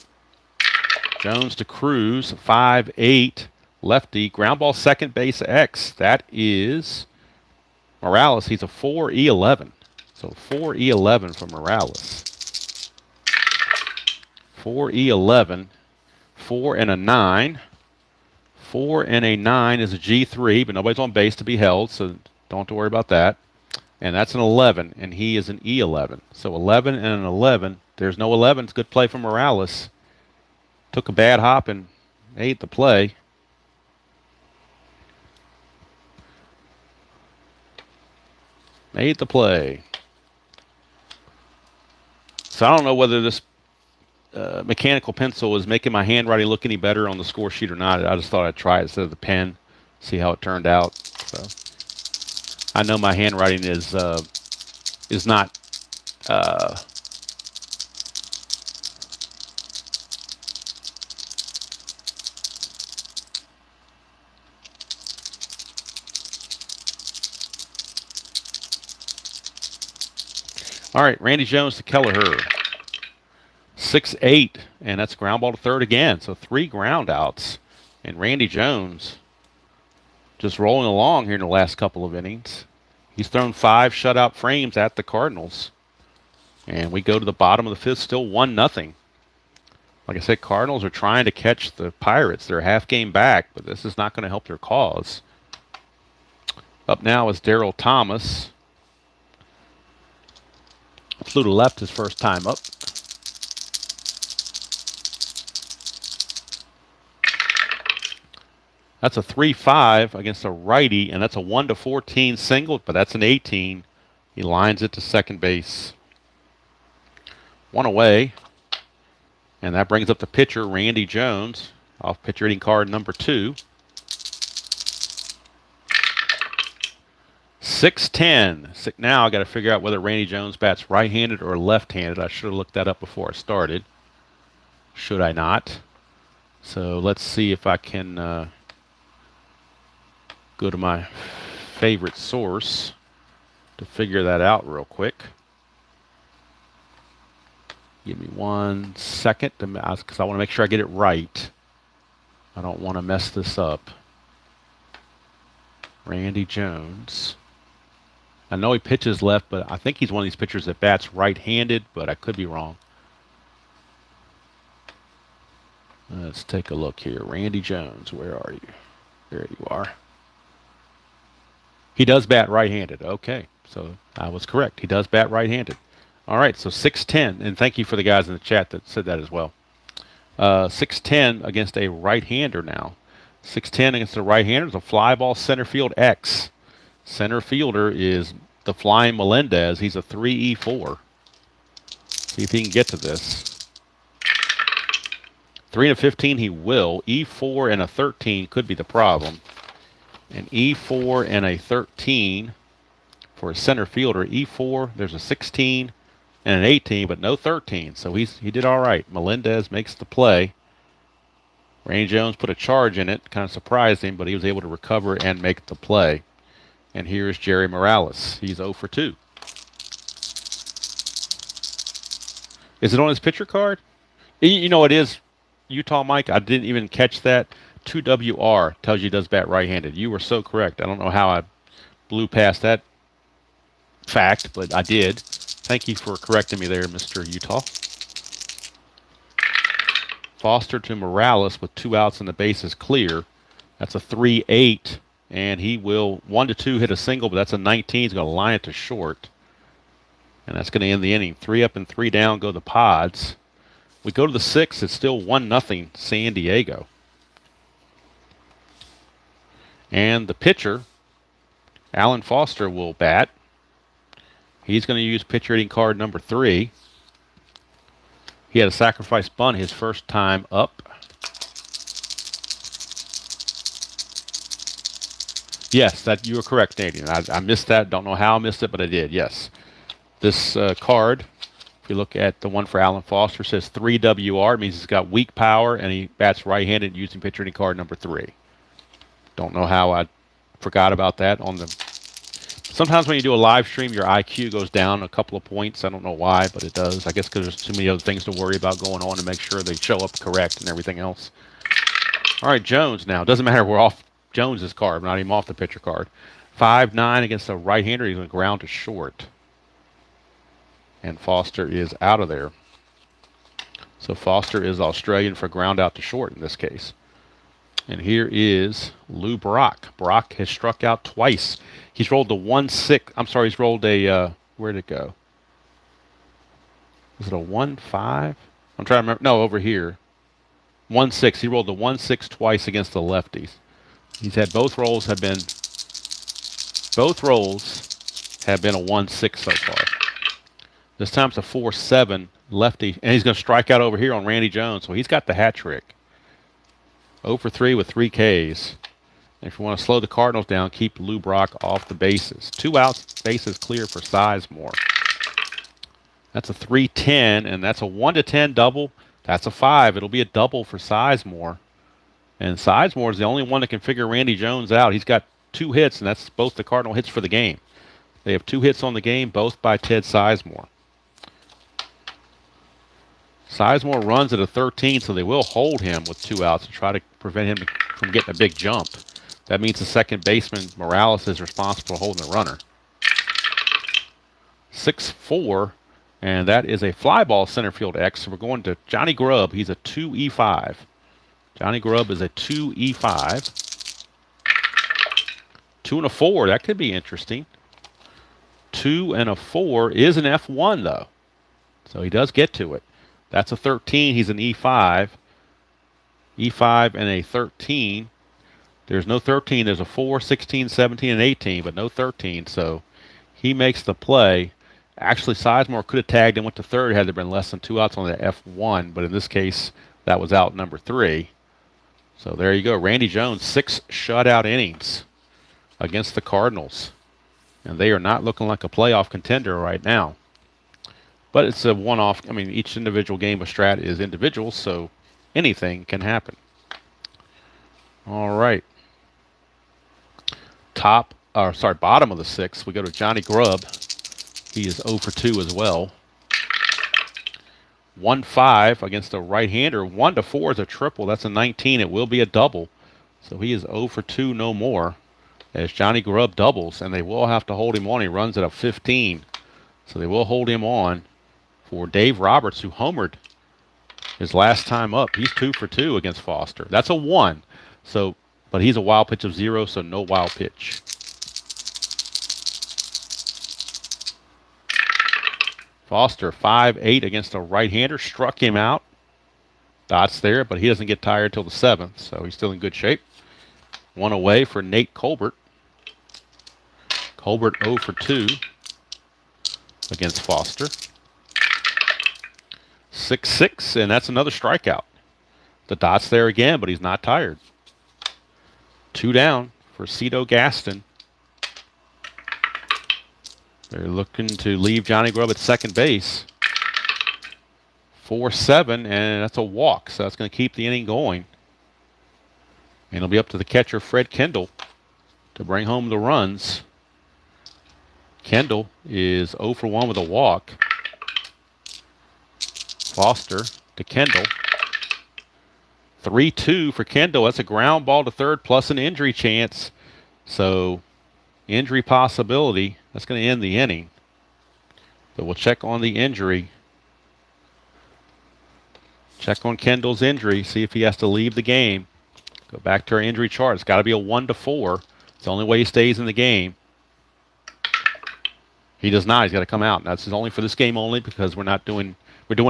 Jones to Cruz, 5-8, lefty, ground ball second base X. That is Morales. He's a 4E11. So 4E11 for Morales. 4E11, 4 and a 9. 4 and a 9 is a G3, but nobody's on base to be held, so don't have to worry about that. And that's an 11, and he is an E11. So 11 and an 11. There's no 11. It's good play for Morales. Took a bad hop and ate the play. Made the play. So I don't know whether this mechanical pencil is making my handwriting look any better on the score sheet or not. I just thought I'd try it instead of the pen, see how it turned out. So I know my handwriting is not all right. Randy Jones to Kelleher. 6-8, and that's ground ball to third again. So 3 ground outs. And Randy Jones just rolling along here in the last couple of innings. He's thrown 5 shutout frames at the Cardinals. And we go to the bottom of the fifth, still 1-0. Like I said, Cardinals are trying to catch the Pirates. They're a half game back, but this is not going to help their cause. Up now is Darryl Thomas. Flew to left his first time up. That's a 3-5 against a righty, and that's a 1-14 single, but that's an 18. He lines it to second base. 1 away, and that brings up the pitcher, Randy Jones, off pitcher hitting card number 2. 6-10. Now I got to figure out whether Randy Jones bats right-handed or left-handed. I should have looked that up before I started. Should I not? So let's see if I can go to my favorite source to figure that out real quick. Give me 1 second because I want to make sure I get it right. I don't want to mess this up. Randy Jones. I know he pitches left, but I think he's one of these pitchers that bats right-handed, but I could be wrong. Let's take a look here. Randy Jones, where are you? There you are. He does bat right-handed. Okay, so I was correct. He does bat right-handed. All right, so 6-10, and thank you for the guys in the chat that said that as well. 6-10 against a right-hander now. 6-10 against a right-hander is a fly ball center field X. Center fielder is the flying Melendez. He's a 3E4. See if he can get to this. 3-15 he will. E4 and a 13 could be the problem. An E4 and a 13 for a center fielder. E4, there's a 16 and an 18, but no 13. So he did all right. Melendez makes the play. Randy Jones put a charge in it, kind of surprised him, but he was able to recover and make the play. And here's Jerry Morales. He's 0 for 2. Is it on his pitcher card? You know it is, Utah Mike. I didn't even catch that. 2WR tells you he does bat right-handed. You were so correct. I don't know how I blew past that fact, but I did. Thank you for correcting me there, Mr. Utah. Foster to Morales with 2 outs and the bases clear. That's a 3-8, and he will 1-2 hit a single, but that's a 19. He's going to line it to short, and that's going to end the inning. 3 up and 3 down go the Pods. We go to the 6th. It's still 1-0 San Diego. And the pitcher, Alan Foster, will bat. He's going to use pitcher hitting card number 3. He had a sacrifice bunt his first time up. Yes, that you were correct, Nathan. I missed that. Don't know how I missed it, but I did. Yes. This card, if you look at the one for Alan Foster, says 3WR. It means he's got weak power, and he bats right-handed using pitcher hitting card number 3. Don't know how I forgot about that on the... Sometimes when you do a live stream, your IQ goes down a couple of points. I don't know why, but it does. I guess because there's too many other things to worry about going on to make sure they show up correct and everything else. All right, Jones now. Doesn't matter. We're off Jones's card. We're not even off the pitcher card. 5-9 against a right-hander. He's going to ground to short. And Foster is out of there. So Foster is Australian for ground out to short in this case. And here is Lou Brock. Brock has struck out twice. He's rolled the 1-6. I'm sorry, he's rolled a, where'd it go? Was it a 1-5? I'm trying to remember. No, over here. 1-6. He rolled the 1-6 twice against the lefties. He's had both rolls have been a 1-6 so far. This time it's a 4-7 lefty, and he's going to strike out over here on Randy Jones. So he's got the hat trick. 0 for 3 with 3 Ks. And if you want to slow the Cardinals down, keep Lou Brock off the bases. 2 outs, bases clear for Sizemore. That's a 3-10, and that's a 1-10 double. That's a 5. It'll be a double for Sizemore. And Sizemore is the only one that can figure Randy Jones out. He's got 2 hits, and that's both the Cardinal hits for the game. They have 2 hits on the game, both by Ted Sizemore. Sizemore runs at a 13, so they will hold him with 2 outs to try to prevent him from getting a big jump. That means the second baseman, Morales, is responsible for holding the runner. 6-4, and that is a fly ball center field X. So we're going to Johnny Grubb. He's a 2E5. Johnny Grubb is a 2E5. 2 and a 4, that could be interesting. 2 and a 4 is an F1, though. So he does get to it. That's a 13. He's an E5. E5 and a 13. There's no 13. There's a 4, 16, 17, and 18, but no 13. So he makes the play. Actually, Sizemore could have tagged and went to third had there been less than 2 outs on the F1, but in this case, that was out number 3. So there you go. Randy Jones, 6 shutout innings against the Cardinals. And they are not looking like a playoff contender right now. But it's a one-off. I mean, each individual game of Strat is individual, so anything can happen. All right. Bottom of the 6th, we go to Johnny Grubb. He is 0 for 2 as well. 1-5 against a right-hander. 1-4 is a triple. That's a 19. It will be a double. So he is 0 for 2 no more as Johnny Grubb doubles, and they will have to hold him on. He runs at a 15. So they will hold him on for Dave Roberts, who homered his last time up. He's 2 for 2 against Foster. That's a 1. So, but he's a wild pitch of 0, so no wild pitch. Foster, 5-8 against a right-hander. Struck him out. Dots there, but he doesn't get tired till the 7th, so he's still in good shape. 1 away for Nate Colbert. Colbert 0 for 2 against Foster. 6-6, and that's another strikeout. The dot's there again, but he's not tired. 2 down for Cito Gaston. They're looking to leave Johnny Grubb at second base. 4-7, and that's a walk, so that's going to keep the inning going. And it'll be up to the catcher, Fred Kendall, to bring home the runs. Kendall is 0 for 1 with a walk. Foster to Kendall. 3-2 for Kendall. That's a ground ball to third plus an injury chance. So, injury possibility. That's going to end the inning. But we'll check on the injury. Check on Kendall's injury. See if he has to leave the game. Go back to our injury chart. It's got to be a 1-4. It's the only way he stays in the game. He does not. He's got to come out. That's only for this game only because we're doing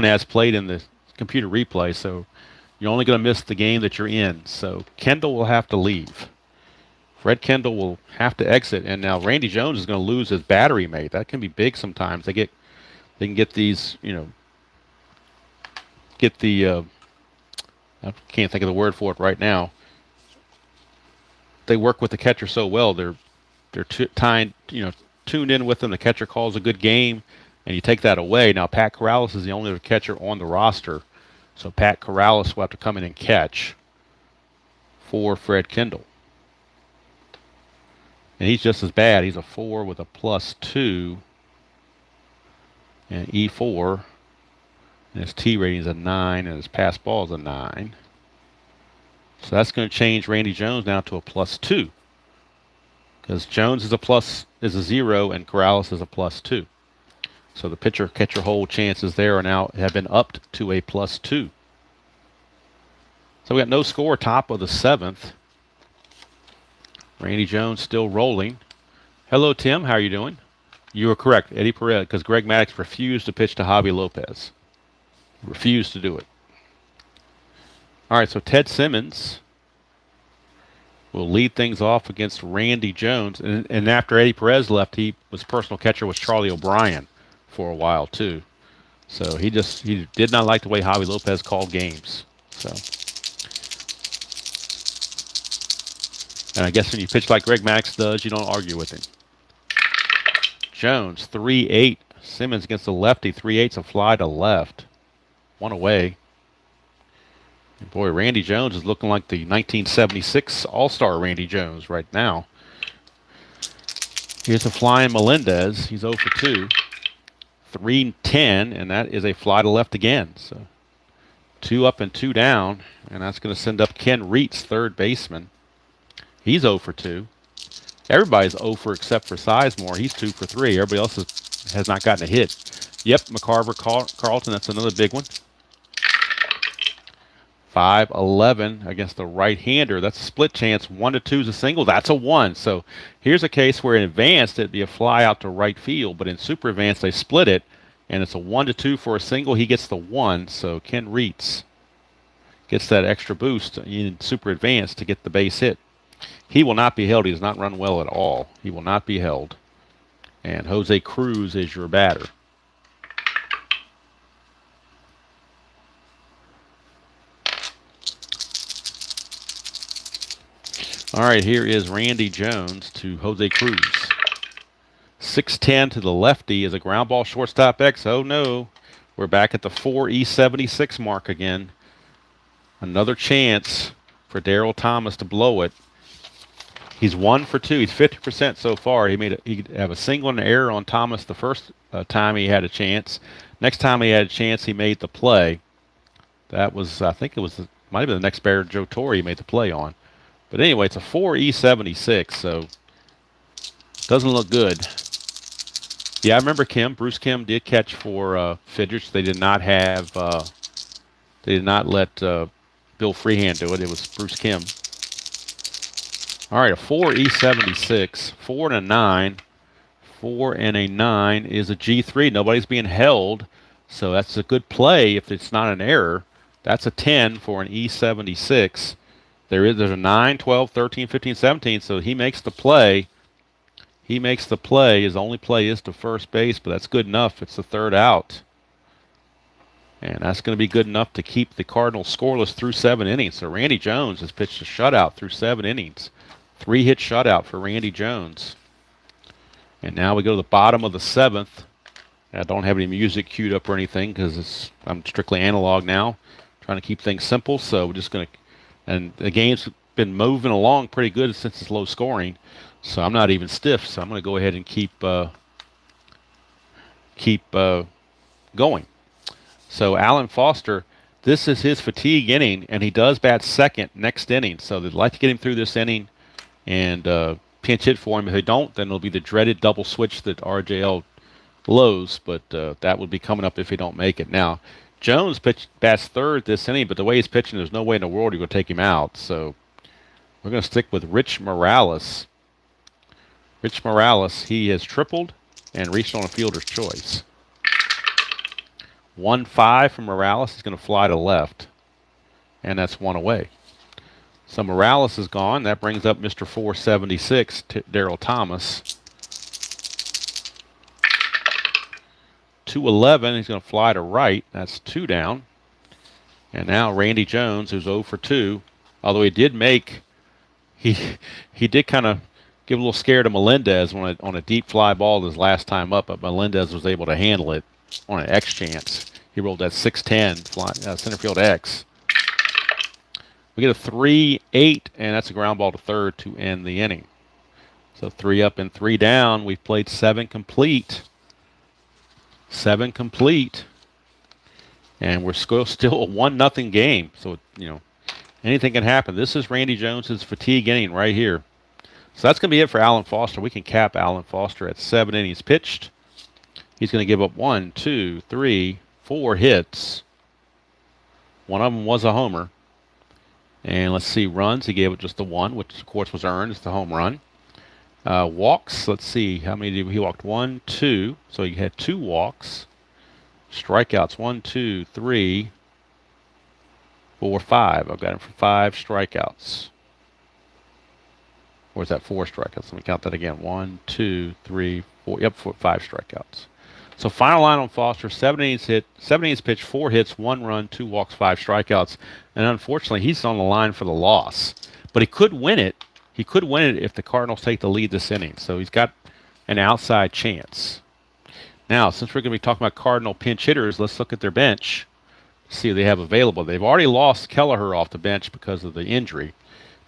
as played in the computer replay. So you're only going to miss the game that you're in. So Kendall will have to leave. Fred Kendall will have to exit. And now Randy Jones is going to lose his battery mate. That can be big sometimes. They can get these, I can't think of the word for it right now. They work with the catcher so well. They're tuned in with them. The catcher calls a good game, and you take that away. Now, Pat Corrales is the only other catcher on the roster, so Pat Corrales will have to come in and catch for Fred Kendall. And he's just as bad. He's a 4 with a +2, and E4, and his T rating is a 9, and his pass ball is a 9. So that's going to change Randy Jones now to a +2. Because Jones is a 0 and Corrales is a +2. So the pitcher-catcher hold chances there have been upped to a +2. So we got no score, top of the 7th. Randy Jones still rolling. Hello, Tim. How are you doing? You are correct, Eddie Perez, because Greg Maddux refused to pitch to Javi Lopez. Refused to do it. All right, so Ted Simmons will lead things off against Randy Jones. And after Eddie Perez left, his personal catcher was Charlie O'Brien for a while, too. So he did not like the way Javi Lopez called games. So, and I guess when you pitch like Greg Maddux does, you don't argue with him. Jones, 3-8. Simmons against the lefty, 3-8's a fly to left. One away. And boy, Randy Jones is looking like the 1976 All-Star Randy Jones right now. Here's a flying Melendez. He's 0 for 2. 3-10, and that is a fly to left again. So 2 up and 2 down, and that's going to send up Ken Reitz, third baseman. He's 0 for 2. Everybody's 0 for except for Sizemore. He's 2 for 3. Everybody else has not gotten a hit. Yep, McCarver Carlton, that's another big one. 5-11 against the right-hander. That's a split chance. 1-2 is a single. That's a 1. So here's a case where in advanced it'd be a fly out to right field, but in super advanced they split it, and it's a 1-2 for a single. He gets the 1. So Ken Reitz gets that extra boost in super advanced to get the base hit. He will not be held. He does not run well at all. He will not be held. And Jose Cruz is your batter. All right, here is Randy Jones to Jose Cruz. 6-10 to the lefty is a ground ball shortstop X. Oh, no. We're back at the 4E76 mark again. Another chance for Daryl Thomas to blow it. He's 1 for 2. He's 50% so far. He have a single and an error on Thomas the first time he had a chance. Next time he had a chance, he made the play. That was, I think it might have been the next batter, Joe Torre, he made the play on. But anyway, it's a 4E76, so doesn't look good. Yeah, I remember Bruce Kim did catch for Fidrich. They did not let Bill Freehand do it. It was Bruce Kim. All right, a 4E76, 4 and a 9. 4 and a 9 is a G3. Nobody's being held, so that's a good play if it's not an error. That's a 10 for an E76. There's a 9, 12, 13, 15, 17, so he makes the play. He makes the play. His only play is to first base, but that's good enough. It's the third out. And that's going to be good enough to keep the Cardinals scoreless through 7 innings. So Randy Jones has pitched a shutout through 7 innings. 3-hit shutout for Randy Jones. And now we go to the bottom of the 7th. I don't have any music queued up or anything because I'm strictly analog now. Trying to keep things simple, so we're just going to... And the game's been moving along pretty good since it's low scoring. So I'm not even stiff. So I'm going to go ahead and keep going. So Alan Foster, this is his fatigue inning, and he does bat second next inning. So they'd like to get him through this inning and pinch hit for him. If they don't, then it'll be the dreaded double switch that RJL lows, but that would be coming up if he don't make it. Now, Jones bats third this inning, but the way he's pitching, there's no way in the world you're going to take him out. So we're going to stick with Rich Morales. Rich Morales, he has tripled and reached on a fielder's choice. 1-5 from Morales. He's going to fly to left, and that's one away. So Morales is gone. That brings up Mr. 476, Darryl Thomas. 2-11. He's going to fly to right. That's 2 down. And now Randy Jones, who's 0 for 2, although he did make, he did kind of give a little scare to Melendez on a deep fly ball his last time up, but Melendez was able to handle it on an X chance. He rolled that 6-10 fly, center field X. We get a 3-8, and that's a ground ball to third to end the inning. So 3 up and 3 down. We've played 7 complete. 7 complete. And we're still a 1-0 game. So, you know, anything can happen. This is Randy Jones's fatigue inning right here. So that's going to be it for Alan Foster. We can cap Alan Foster at 7 innings pitched. He's going to give up 1, 2, 3, 4 hits. One of them was a homer. And let's see, runs. He gave it just the 1, which of course was earned. It's the home run. Walks. Let's see, how many did he walked? 1, 2. So he had 2 walks. Strikeouts. 1, 2, 3, 4, 5. I've got him for 5 strikeouts. Or is that 4 strikeouts? Let me count that again. 1, 2, 3, 4. Yep, 5 strikeouts. So final line on Foster: 7 innings pitched, 4 hits, 1 run, 2 walks, 5 strikeouts. And unfortunately, he's on the line for the loss. But he could win it. He could win it if the Cardinals take the lead this inning. So he's got an outside chance. Now, since we're going to be talking about Cardinal pinch hitters, let's look at their bench. See who they have available. They've already lost Kelleher off the bench because of the injury.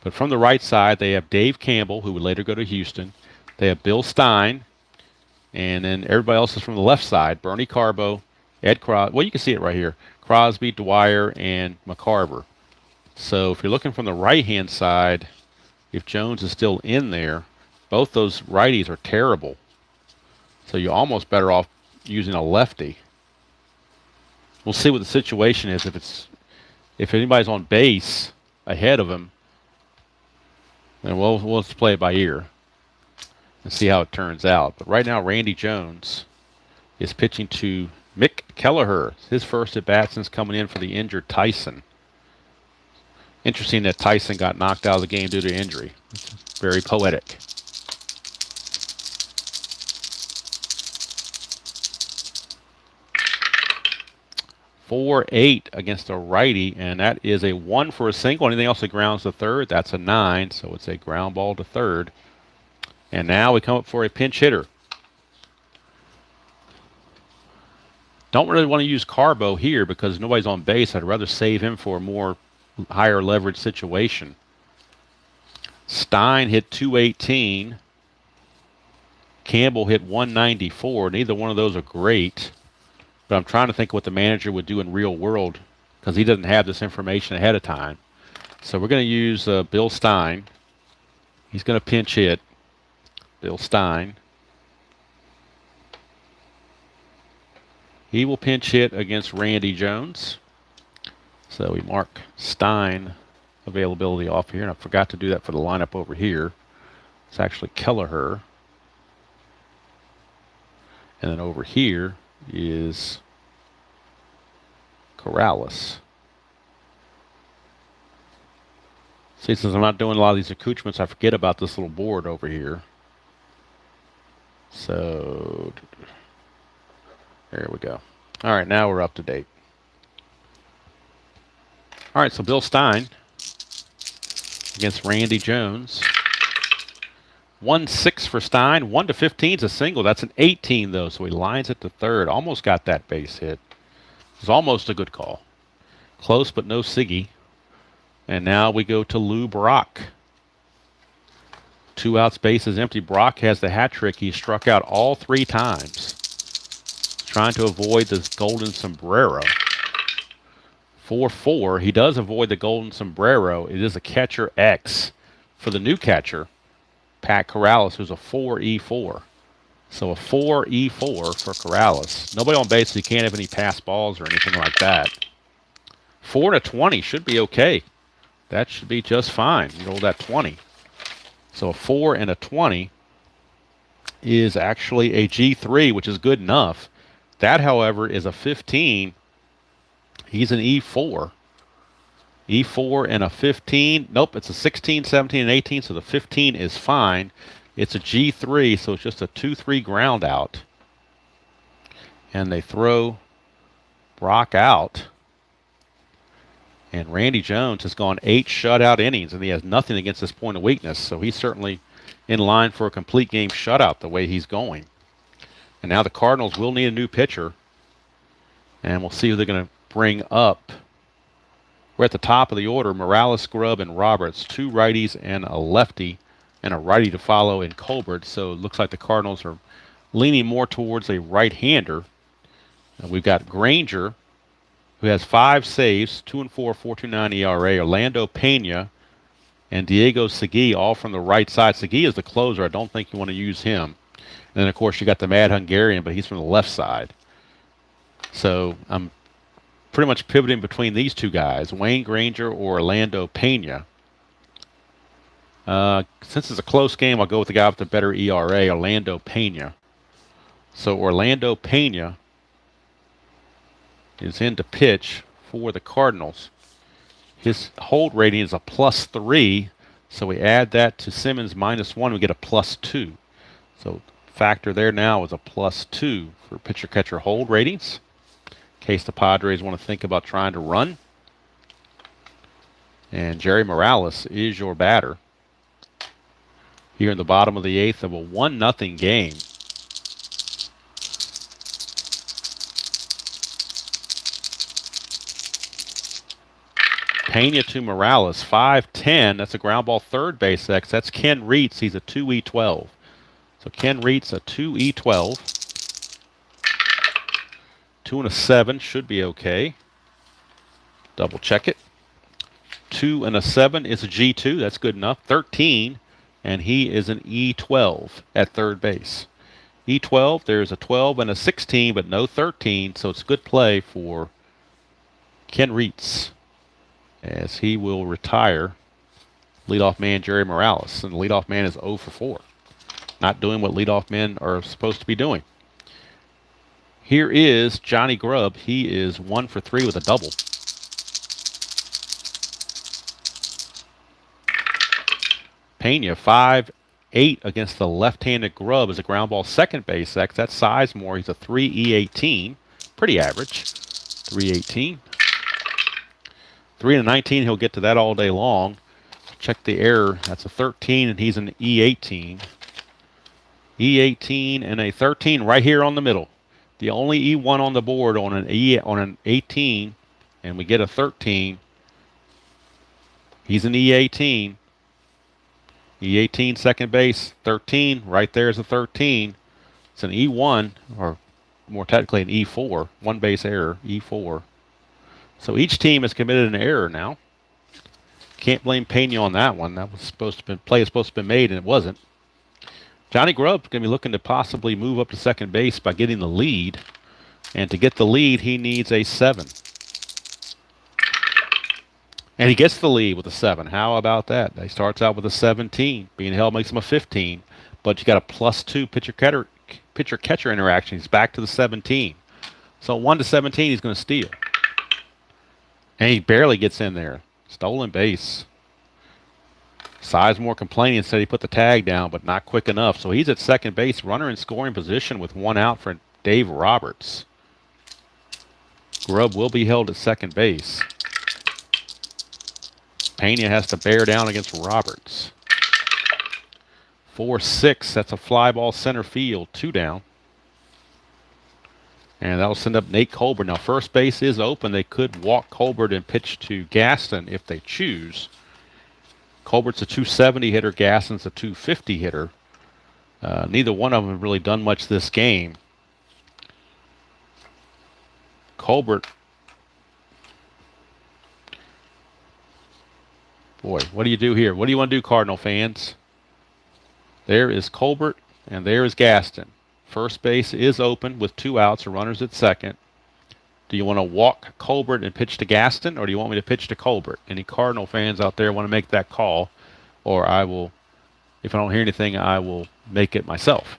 But from the right side, they have Dave Campbell, who would later go to Houston. They have Bill Stein. And then everybody else is from the left side. Bernie Carbo, Ed Crosby. Well, you can see it right here. Crosby, Dwyer, and McCarver. So if you're looking from the right-hand side, if Jones is still in there, both those righties are terrible. So you're almost better off using a lefty. We'll see what the situation is. If anybody's on base ahead of him, then we'll just play it by ear and see how it turns out. But right now, Randy Jones is pitching to Mick Kelleher. His first at bat since coming in for the injured Tyson. Interesting that Tyson got knocked out of the game due to injury. Very poetic. .48 against a righty, and that is a 1 for a single. Anything else that grounds to third, that's a 9, so it's a ground ball to third. And now we come up for a pinch hitter. Don't really want to use Carbo here because nobody's on base. I'd rather save him for a more higher leverage situation. Stein hit .218. Campbell hit .194. Neither one of those are great. But I'm trying to think what the manager would do in real world because he doesn't have this information ahead of time. So we're going to use Bill Stein. He's going to pinch hit. Bill Stein. He will pinch hit against Randy Jones. So we mark Stein availability off here. And I forgot to do that for the lineup over here. It's actually Kelleher. And then over here is Corrales. See, since I'm not doing a lot of these accoutrements, I forget about this little board over here. So, there we go. All right, now we're up to date. All right, so Bill Stein against Randy Jones. 1-6 for Stein. 1-15 is a single. That's an 18, though, so he lines it to third. Almost got that base hit. It was almost a good call. Close, but no Siggy. And now we go to Lou Brock. 2 outs, bases empty. Brock has the hat trick. He struck out all 3 times. Trying to avoid this golden sombrero. 4-4. He does avoid the golden sombrero. It is a catcher X for the new catcher, Pat Corrales, who's a 4-E4. So a 4-E4 for Corrales. Nobody on base, so he can't have any pass balls or anything like that. 4-20 should be okay. That should be just fine. You roll that 20. So a 4 and a 20 is actually a G3, which is good enough. That, however, is a 15. He's an E4. E4 and a 15. Nope, it's a 16, 17, and 18, so the 15 is fine. It's a G3, so it's just a 2-3 ground out. And they throw Brock out. And Randy Jones has gone 8 shutout innings, and he has nothing against this point of weakness. So he's certainly in line for a complete game shutout the way he's going. And now the Cardinals will need a new pitcher. And we'll see who they're going to bring up. We're at the top of the order. Morales, Grubb, and Roberts. 2 righties and a lefty. And a righty to follow in Colbert. So it looks like the Cardinals are leaning more towards a right-hander. And we've got Granger, who has 5 saves, 2-4, 4.29 ERA. Orlando Pena and Diego Segui, all from the right side. Segui is the closer. I don't think you want to use him. And then, of course, you got the Mad Hungarian, but he's from the left side. So I'm pretty much pivoting between these 2 guys, Wayne Granger or Orlando Pena. Since it's a close game, I'll go with the guy with the better ERA, Orlando Pena. So Orlando Pena is in to pitch for the Cardinals. His hold rating is a +3, so we add that to Simmons -1, we get a +2. So factor there now is a +2 for pitcher-catcher hold ratings, in case the Padres want to think about trying to run. And Jerry Morales is your batter here in the bottom of the 8th of a 1-0 game. Pena to Morales, 5-10. That's a ground ball third base X. That's Ken Reitz. He's a 2E12. So Ken Reitz, a 2E12. 2 and a 7 should be okay. Double check it. 2 and a 7 is a G2. That's good enough. 13, and he is an E12 at third base. E12, there's a 12 and a 16, but no 13, so it's good play for Ken Reitz, as he will retire leadoff man Jerry Morales. And the leadoff man is 0 for 4. Not doing what leadoff men are supposed to be doing. Here is Johnny Grubb. He is 1 for 3 with a double. Pena, 5-8 against the left-handed Grubb is a ground ball second base X. That's Sizemore. He's a 3E18. Pretty average. 318. 3 and a 19, he'll get to that all day long. Check the error. That's a 13, and he's an E18. E18 and a 13 right here on the middle. The only E1 on the board on an 18, and we get a 13. He's an E18. E18 second base, 13. Right there is a 13. It's an E1, or more technically an E4. 1 base error, E4. So each team has committed an error now. Can't blame Pena on that one. That was supposed to be play was supposed to be made, and it wasn't. Johnny Grubb's going to be looking to possibly move up to second base by getting the lead. And to get the lead, he needs a 7. And he gets the lead with a 7. How about that? He starts out with a 17. Being held makes him a 15. But you got a +2 pitcher-catcher interaction. He's back to the 17. So 1 to 17, he's going to steal. And he barely gets in there. Stolen base. Sizemore complaining and said he put the tag down, but not quick enough. So he's at second base, runner in scoring position with 1 out for Dave Roberts. Grubb will be held at second base. Pena has to bear down against Roberts. 4-6, that's a fly ball center field, 2 down. And that'll send up Nate Colbert. Now, first base is open. They could walk Colbert and pitch to Gaston if they choose. Colbert's a 270 hitter. Gaston's a 250 hitter. Neither one of them have really done much this game. Colbert. Boy, what do you do here? What do you want to do, Cardinal fans? There is Colbert, and there is Gaston. First base is open with 2 outs or runners at second. Do you want to walk Colbert and pitch to Gaston, or do you want me to pitch to Colbert? Any Cardinal fans out there want to make that call, or I will, if I don't hear anything, I will make it myself.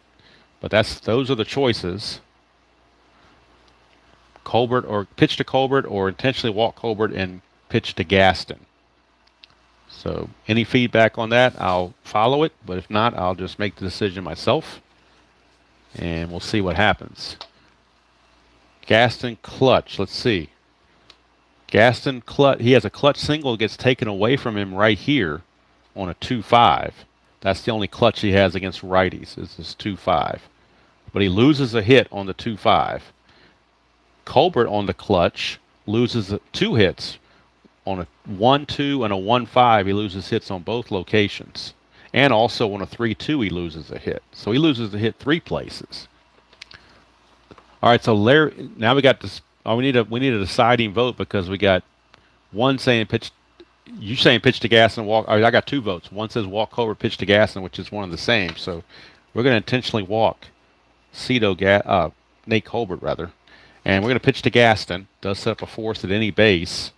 But those are the choices. Colbert, or pitch to Colbert, or intentionally walk Colbert and pitch to Gaston. So any feedback on that, I'll follow it, but if not, I'll just make the decision myself, and we'll see what happens. Gaston clutch. Let's see. Gaston clutch. He has a clutch single that gets taken away from him right here on a 2-5. That's the only clutch he has against righties, is this 2-5. But he loses a hit on the 2-5. Colbert on the clutch loses 2 hits on a 1-2 and a 1-5. He loses hits on both locations, and also on a 3-2 he loses a hit. So he loses a hit 3 places. All right, so Larry, now we got this. Oh, we need a deciding vote, because we got one saying pitch. You saying pitch to Gaston, walk. I got 2 votes. One says walk Colbert, pitch to Gaston, which is one of the same. So we're going to intentionally walk Nate Colbert rather, and we're going to pitch to Gaston. Does set up a force at any base.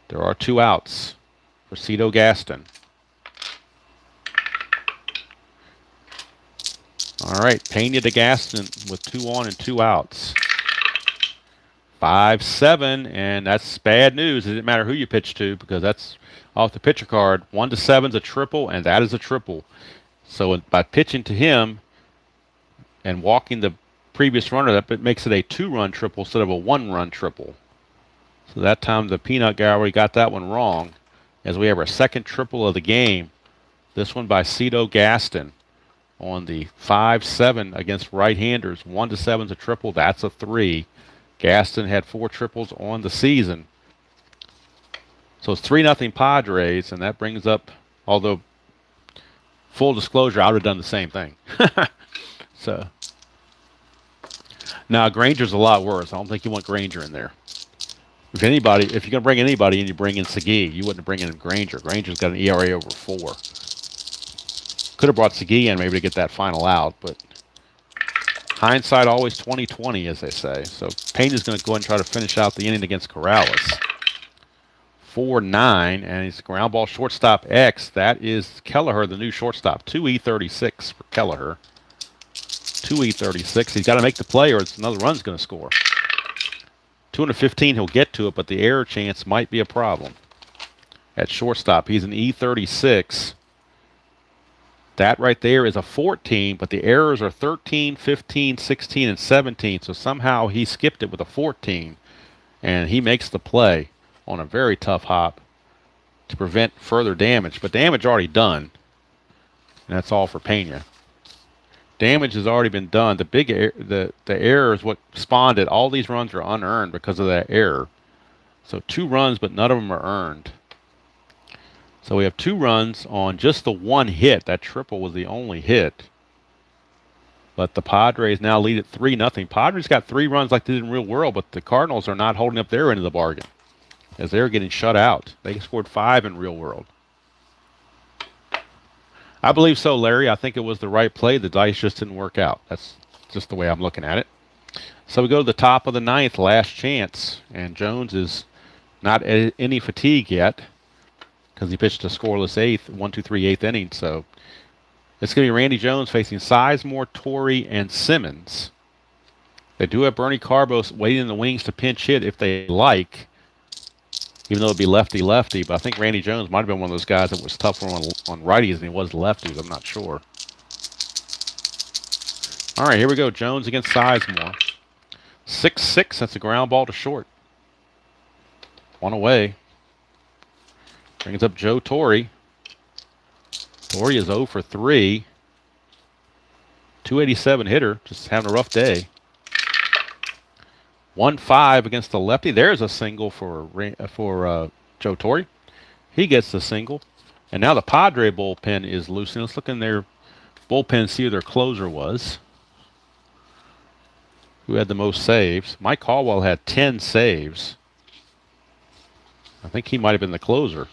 There are 2 outs for Cito Gaston. All right, Pena to Gaston with 2 on and 2 outs. 5-7, and that's bad news. It didn't matter who you pitch to, because that's off the pitcher card. 1-7 is a triple, and that is a triple. So by pitching to him and walking the previous runner, that makes it a 2-run triple instead of a 1-run triple. So that time the Peanut Gallery got that one wrong, as we have our second triple of the game. This one by Cito Gaston on the 5-7 against right-handers. 1-7 is a triple. That's a 3. Gaston had 4 triples on the season. So it's 3-0 Padres, and that brings up, although full disclosure, I would have done the same thing. So now Granger's a lot worse. I don't think you want Granger in there. If you're going to bring anybody in, you bring in Segui. You wouldn't bring in Granger. Granger's got an ERA over 4. Could have brought Segui in maybe to get that final out, but hindsight always 20/20, as they say. So Pena's going to go ahead and try to finish out the inning against Corrales. 4-9, and he's ground ball shortstop X. That is Kelleher, the new shortstop. 2E36 for Kelleher. 2E36. He's got to make the play, or it's another run's going to score. 215, he'll get to it, but the error chance might be a problem. At shortstop, he's an E36. That right there is a 14, but the errors are 13, 15, 16, and 17. So somehow he skipped it with a 14, and he makes the play on a very tough hop to prevent further damage. But damage already done, and that's all for Pena. Damage has already been done. The error is what spawned it. All these runs are unearned because of that error. So 2 runs, but none of them are earned. So we have 2 runs on just the 1 hit. That triple was the only hit. But the Padres now lead at 3-0. Padres got 3 runs like they did in real world, but the Cardinals are not holding up their end of the bargain, as they're getting shut out. They scored 5 in real world. I believe so, Larry. I think it was the right play. The dice just didn't work out. That's just the way I'm looking at it. So we go to the top of the 9th, last chance. And Jones is not at any fatigue yet, because he pitched a scoreless 8th inning. So it's going to be Randy Jones facing Sizemore, Torrey, and Simmons. They do have Bernie Carbos waiting in the wings to pinch hit if they like, even though it'd be lefty-lefty. But I think Randy Jones might have been one of those guys that was tougher on righties than he was lefties. I'm not sure. All right, here we go. Jones against Sizemore. 6-6. That's a ground ball to short. 1 away. Brings up Joe Torre. Torre is 0 for 3. 287 hitter. Just having a rough day. 1-5 against the lefty. There's a single for Joe Torre. He gets the single. And now the Padre bullpen is loosening. Let's look in their bullpen, see who their closer was. Who had the most saves? Mike Caldwell had 10 saves. I think he might have been the closer.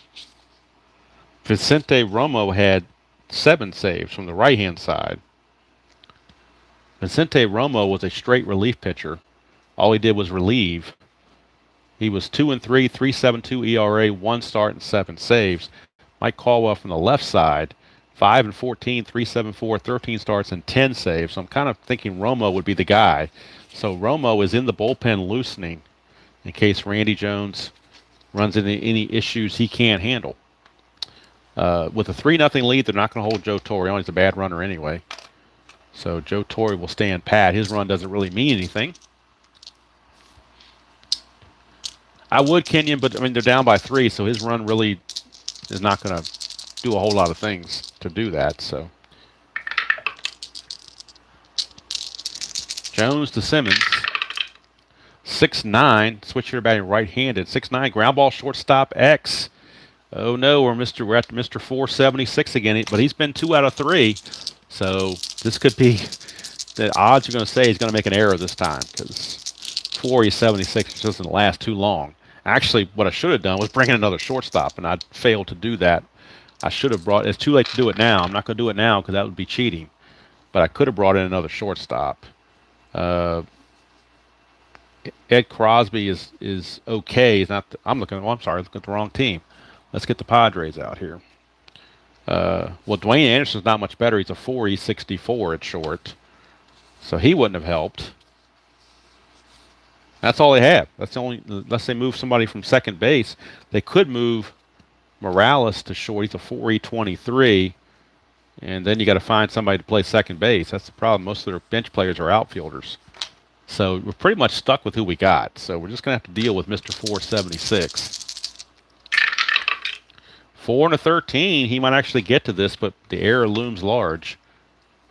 Vicente Romo had 7 saves from the right-hand side. Vicente Romo was a straight relief pitcher. All he did was relieve. He was 2-3, 3.72 ERA, 1 start, and 7 saves. Mike Caldwell from the left side, 5-14, 3.74, 13 starts, and 10 saves. So I'm kind of thinking Romo would be the guy. So Romo is in the bullpen loosening in case Randy Jones runs into any issues he can't handle. With a 3-0 lead, they're not going to hold Joe Torre. He's a bad runner anyway. So Joe Torre will stand pat. His run doesn't really mean anything. I would Kenyon, but I mean they're down by 3, so his run really is not going to do a whole lot of things to do that. So Jones to Simmons, 6'9", switch hitter batting right-handed, 6'9", ground ball, shortstop, X. Oh no, we're at Mr. 476 again, but he's been 2 out of 3, so this could be the odds are going to say he's going to make an error this time because 476 just doesn't last too long. Actually, what I should have done was bring in another shortstop, and I failed to do that. I should have brought. It's too late to do it now. I'm not going to do it now because that would be cheating. But I could have brought in another shortstop. Ed Crosby is okay. He's not. I'm sorry. Looking at the wrong team. Let's get the Padres out here. Well, Dwayne Anderson's not much better. He's a 4. He's 64 at short, so he wouldn't have helped. That's all they have. That's the only. Unless they move somebody from second base, they could move Morales to short. He's a 4.23, and then you got to find somebody to play second base. That's the problem. Most of their bench players are outfielders, so we're pretty much stuck with who we got. So we're just gonna have to deal with Mr. 476. 4-13. He might actually get to this, but the error looms large.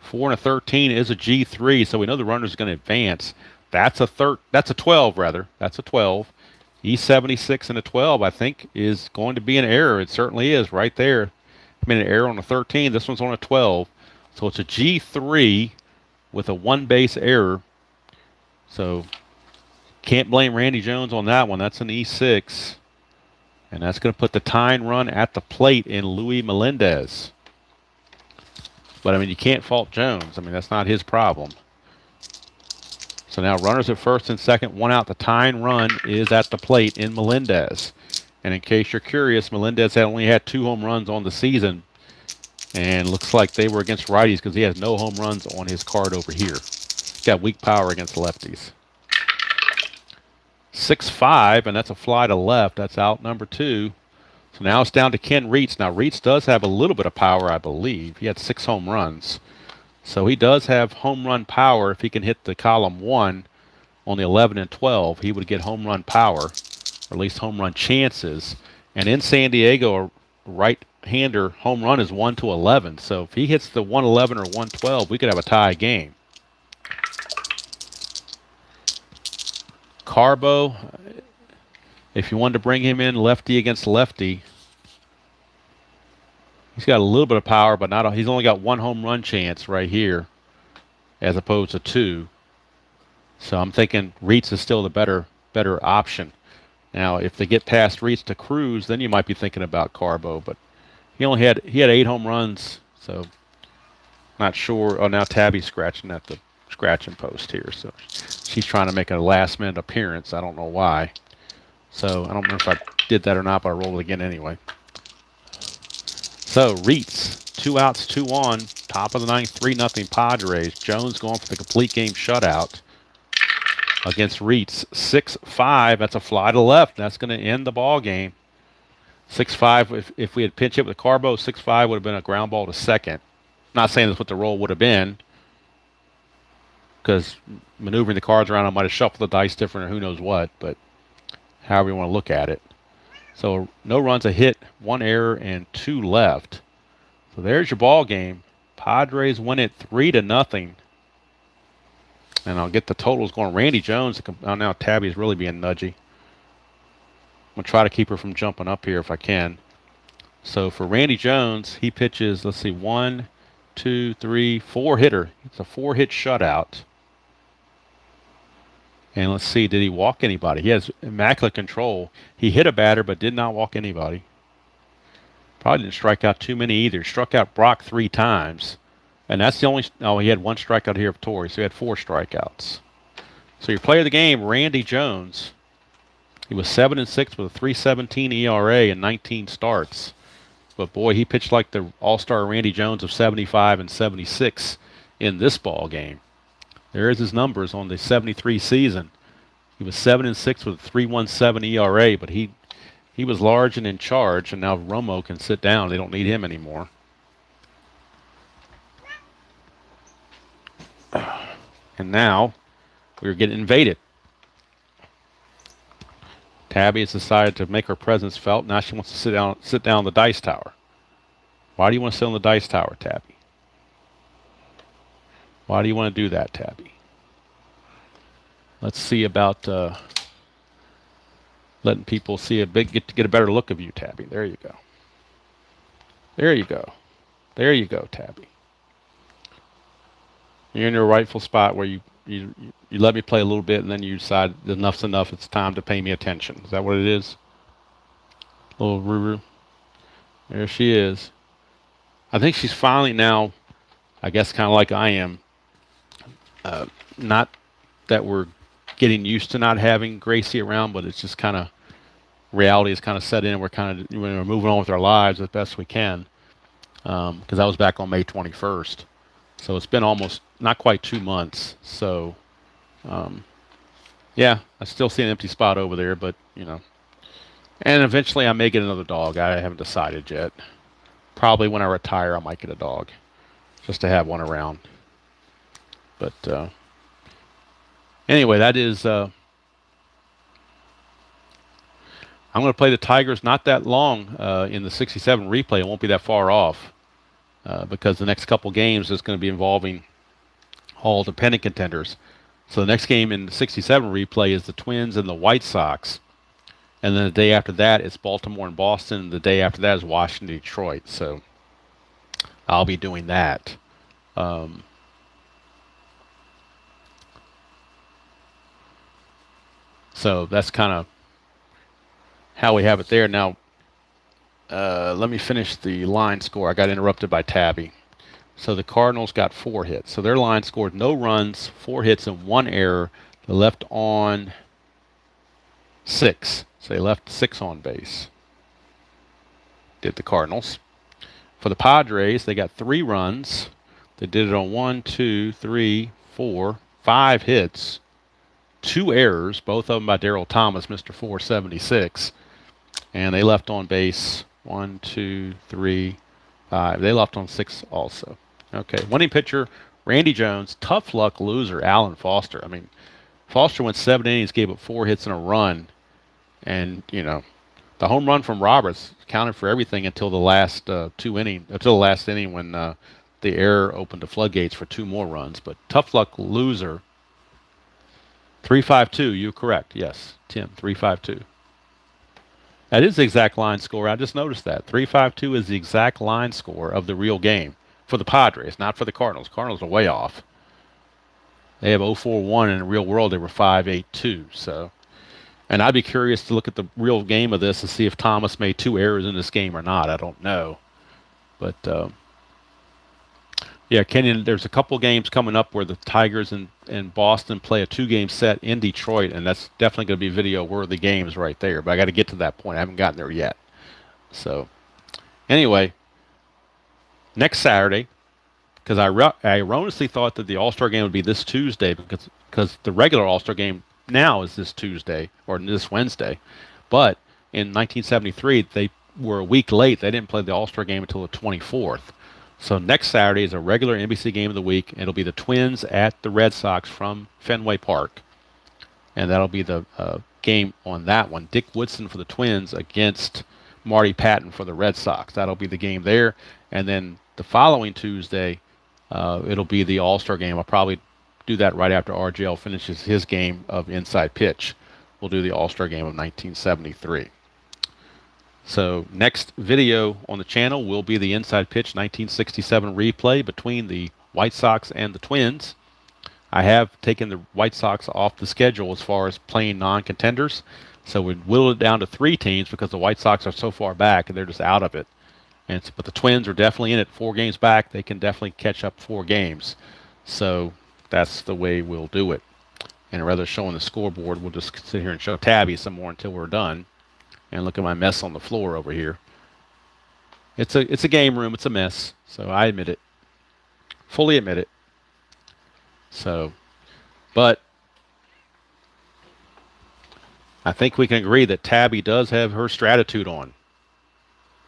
4-13 is a G3, so we know the runner's going to advance. That's a 12 rather. That's a 12. E76 and a 12, I think, is going to be an error. It certainly is right there. I mean, an error on a 13. This one's on a 12. So it's a G3 with a 1-base error. So can't blame Randy Jones on that one. That's an E6. And that's going to put the tying run at the plate in Louis Melendez. But, I mean, you can't fault Jones. I mean, that's not his problem. So now runners at first and second, 1 out. The tying run is at the plate in Melendez. And in case you're curious, Melendez only had 2 home runs on the season. And looks like they were against righties because he has no home runs on his card over here. He's got weak power against lefties. 6-5, and that's a fly to left. That's out number 2. So now it's down to Ken Reitz. Now, Reitz does have a little bit of power, I believe. He had 6 home runs. So he does have home run power. If he can hit the column 1 on the 11 and 12, he would get home run power, or at least home run chances. And in San Diego, a right-hander home run is 1-11. So if he hits the 111 or 112, we could have a tie game. Carbo, if you wanted to bring him in lefty against lefty, he's got a little bit of power, but not. He's only got 1 home run chance right here, as opposed to 2. So I'm thinking Reitz is still the better option. Now, if they get past Reitz to Cruz, then you might be thinking about Carbo. But he had 8 home runs, so not sure. Oh, now Tabby's scratching at the scratching post here, so she's trying to make a last-minute appearance. I don't know why. So I don't remember if I did that or not, but I rolled it again anyway. So Reitz, 2 outs, 2 on, top of the 9th, 3-0 Padres. Jones going for the complete game shutout against Reitz. 6-5, that's a fly to left. That's going to end the ball game. 6-5, if we had pinch hit with Carbo, 6-5 would have been a ground ball to second. Not saying that's what the roll would have been, because maneuvering the cards around, I might have shuffled the dice different or who knows what, but however you want to look at it. So no runs, a hit, 1 error, and 2 left. So there's your ball game. Padres win it 3-0. And I'll get the totals going. Randy Jones, oh, now Tabby's really being nudgy. I'm going to try to keep her from jumping up here if I can. So for Randy Jones, he pitches, let's see, 1, 2, 3, 4 hitter. It's a 4-hit shutout. And let's see, did he walk anybody? He has immaculate control. He hit a batter but did not walk anybody. Probably didn't strike out too many either. Struck out Brock 3 times. And that's the only... Oh, he had 1 strikeout here of Torrey, so he had 4 strikeouts. So your player of the game, Randy Jones. He was 7-6 with a 3.17 ERA and 19 starts. But boy, he pitched like the all-star Randy Jones of 75 and 76 in this ball game. There's his numbers on the 73 season. He was 7-6 with a 3.17 ERA, but he was large and in charge, and now Romo can sit down. They don't need him anymore. And now we're getting invaded. Tabby has decided to make her presence felt. Now she wants to sit down on the dice tower. Why do you want to sit on the dice tower, Tabby? Why do you want to do that, Tabby? Let's see about letting people see get a better look of you, Tabby. There you go. There you go. There you go, Tabby. You're in your rightful spot where you let me play a little bit, and then you decide enough's enough. It's time to pay me attention. Is that what it is? Little Ruru. There she is. I think she's finally now, I guess, kind of like I am. Not that we're getting used to not having Gracie around, but it's just kind of reality is kind of set in. We're moving on with our lives as best we can. Because I was back on May 21st, so it's been almost not quite 2 months. So, yeah, I still see an empty spot over there, but you know. And eventually, I may get another dog. I haven't decided yet. Probably when I retire, I might get a dog, just to have one around. But anyway, that is. I'm going to play the Tigers not that long in the 67 replay. It won't be that far off because the next couple games is going to be involving all the pennant contenders. So the next game in the 67 replay is the Twins and the White Sox. And then the day after that is Baltimore and Boston. The day after that is Washington, Detroit. So I'll be doing that. So that's kind of how we have it there. Now, let me finish the line score. I got interrupted by Tabby. So the Cardinals got 4 hits. So their line scored no runs, 4 hits, and 1 error. They left on 6. So they left 6 on base. Did the Cardinals. For the Padres, they got 3 runs. They did it on 1, 2, 3, 4, 5 hits. 2 errors, both of them by Darryl Thomas, Mr. 476. And they left on base 1, 2, 3, 5. They left on 6 also. Okay, winning pitcher, Randy Jones. Tough luck loser, Alan Foster. I mean, Foster went 7 innings, gave up 4 hits and a run. And, you know, the home run from Roberts counted for everything until the last inning when the error opened the floodgates for 2 more runs. But tough luck loser. 352, you're correct. Yes, Tim, 352. That is the exact line score. I just noticed that. 352 is the exact line score of the real game for the Padres, not for the Cardinals. Cardinals are way off. They have 041, in the real world they were 582. So, and I'd be curious to look at the real game of this and see if Thomas made 2 errors in this game or not. I don't know. But, yeah, Kenyon, there's a couple games coming up where the Tigers and Boston play a 2-game set in Detroit, and that's definitely going to be video-worthy games right there. But I got to get to that point. I haven't gotten there yet. So, anyway, next Saturday, because I erroneously thought that the All-Star game would be this Tuesday because the regular All-Star game now is this Tuesday or this Wednesday. But in 1973, they were a week late. They didn't play the All-Star game until the 24th. So next Saturday is a regular NBC game of the week. It'll be the Twins at the Red Sox from Fenway Park. And that'll be the game on that one. Dick Woodson for the Twins against Marty Patton for the Red Sox. That'll be the game there. And then the following Tuesday, it'll be the All-Star game. I'll probably do that right after RGL finishes his game of inside pitch. We'll do the All-Star game of 1973. So next video on the channel will be the inside pitch 1967 replay between the White Sox and the Twins. I have taken the White Sox off the schedule as far as playing non-contenders. So we whittled it down to 3 teams because the White Sox are so far back and they're just out of it. But the Twins are definitely in it. 4 games back, they can definitely catch up 4 games. So that's the way we'll do it. And rather than showing the scoreboard, we'll just sit here and show Tabby some more until we're done. And look at my mess on the floor over here. It's a game room. It's a mess. So I admit it. Fully admit it. So, but I think we can agree that Tabby does have her Strat-O on.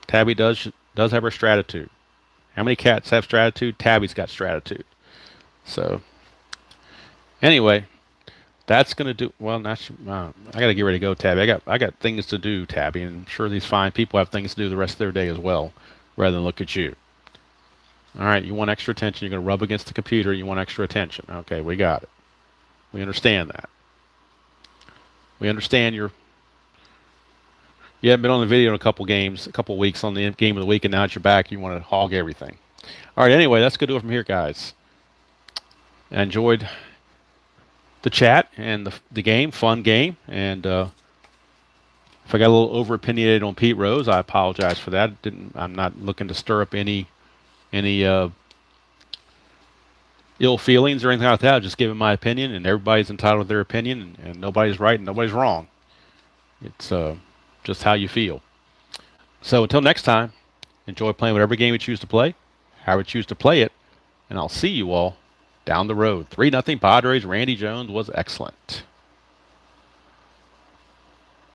Tabby does have her Strat-O. How many cats have Strat-O? Tabby's got Strat-O. So, anyway, that's gonna do. Well, I gotta get ready to go, Tabby. I got things to do, Tabby, and I'm sure these fine people have things to do the rest of their day as well, rather than look at you. All right, you want extra attention. You're gonna rub against the computer. You want extra attention. Okay, we got it. We understand that. We understand you haven't been on the video in a couple weeks on the game of the week, and now that you're back, you want to hog everything. All right, anyway, that's going to do it from here, guys. I enjoyed the chat and the game, fun game, and if I got a little over-opinionated on Pete Rose, I apologize for that. I'm not looking to stir up any ill feelings or anything like that. I'm just giving my opinion, and everybody's entitled to their opinion, and nobody's right and nobody's wrong. It's just how you feel. So until next time, enjoy playing whatever game you choose to play, however you choose to play it, and I'll see you all down the road. 3-0 Padres. Randy Jones was excellent.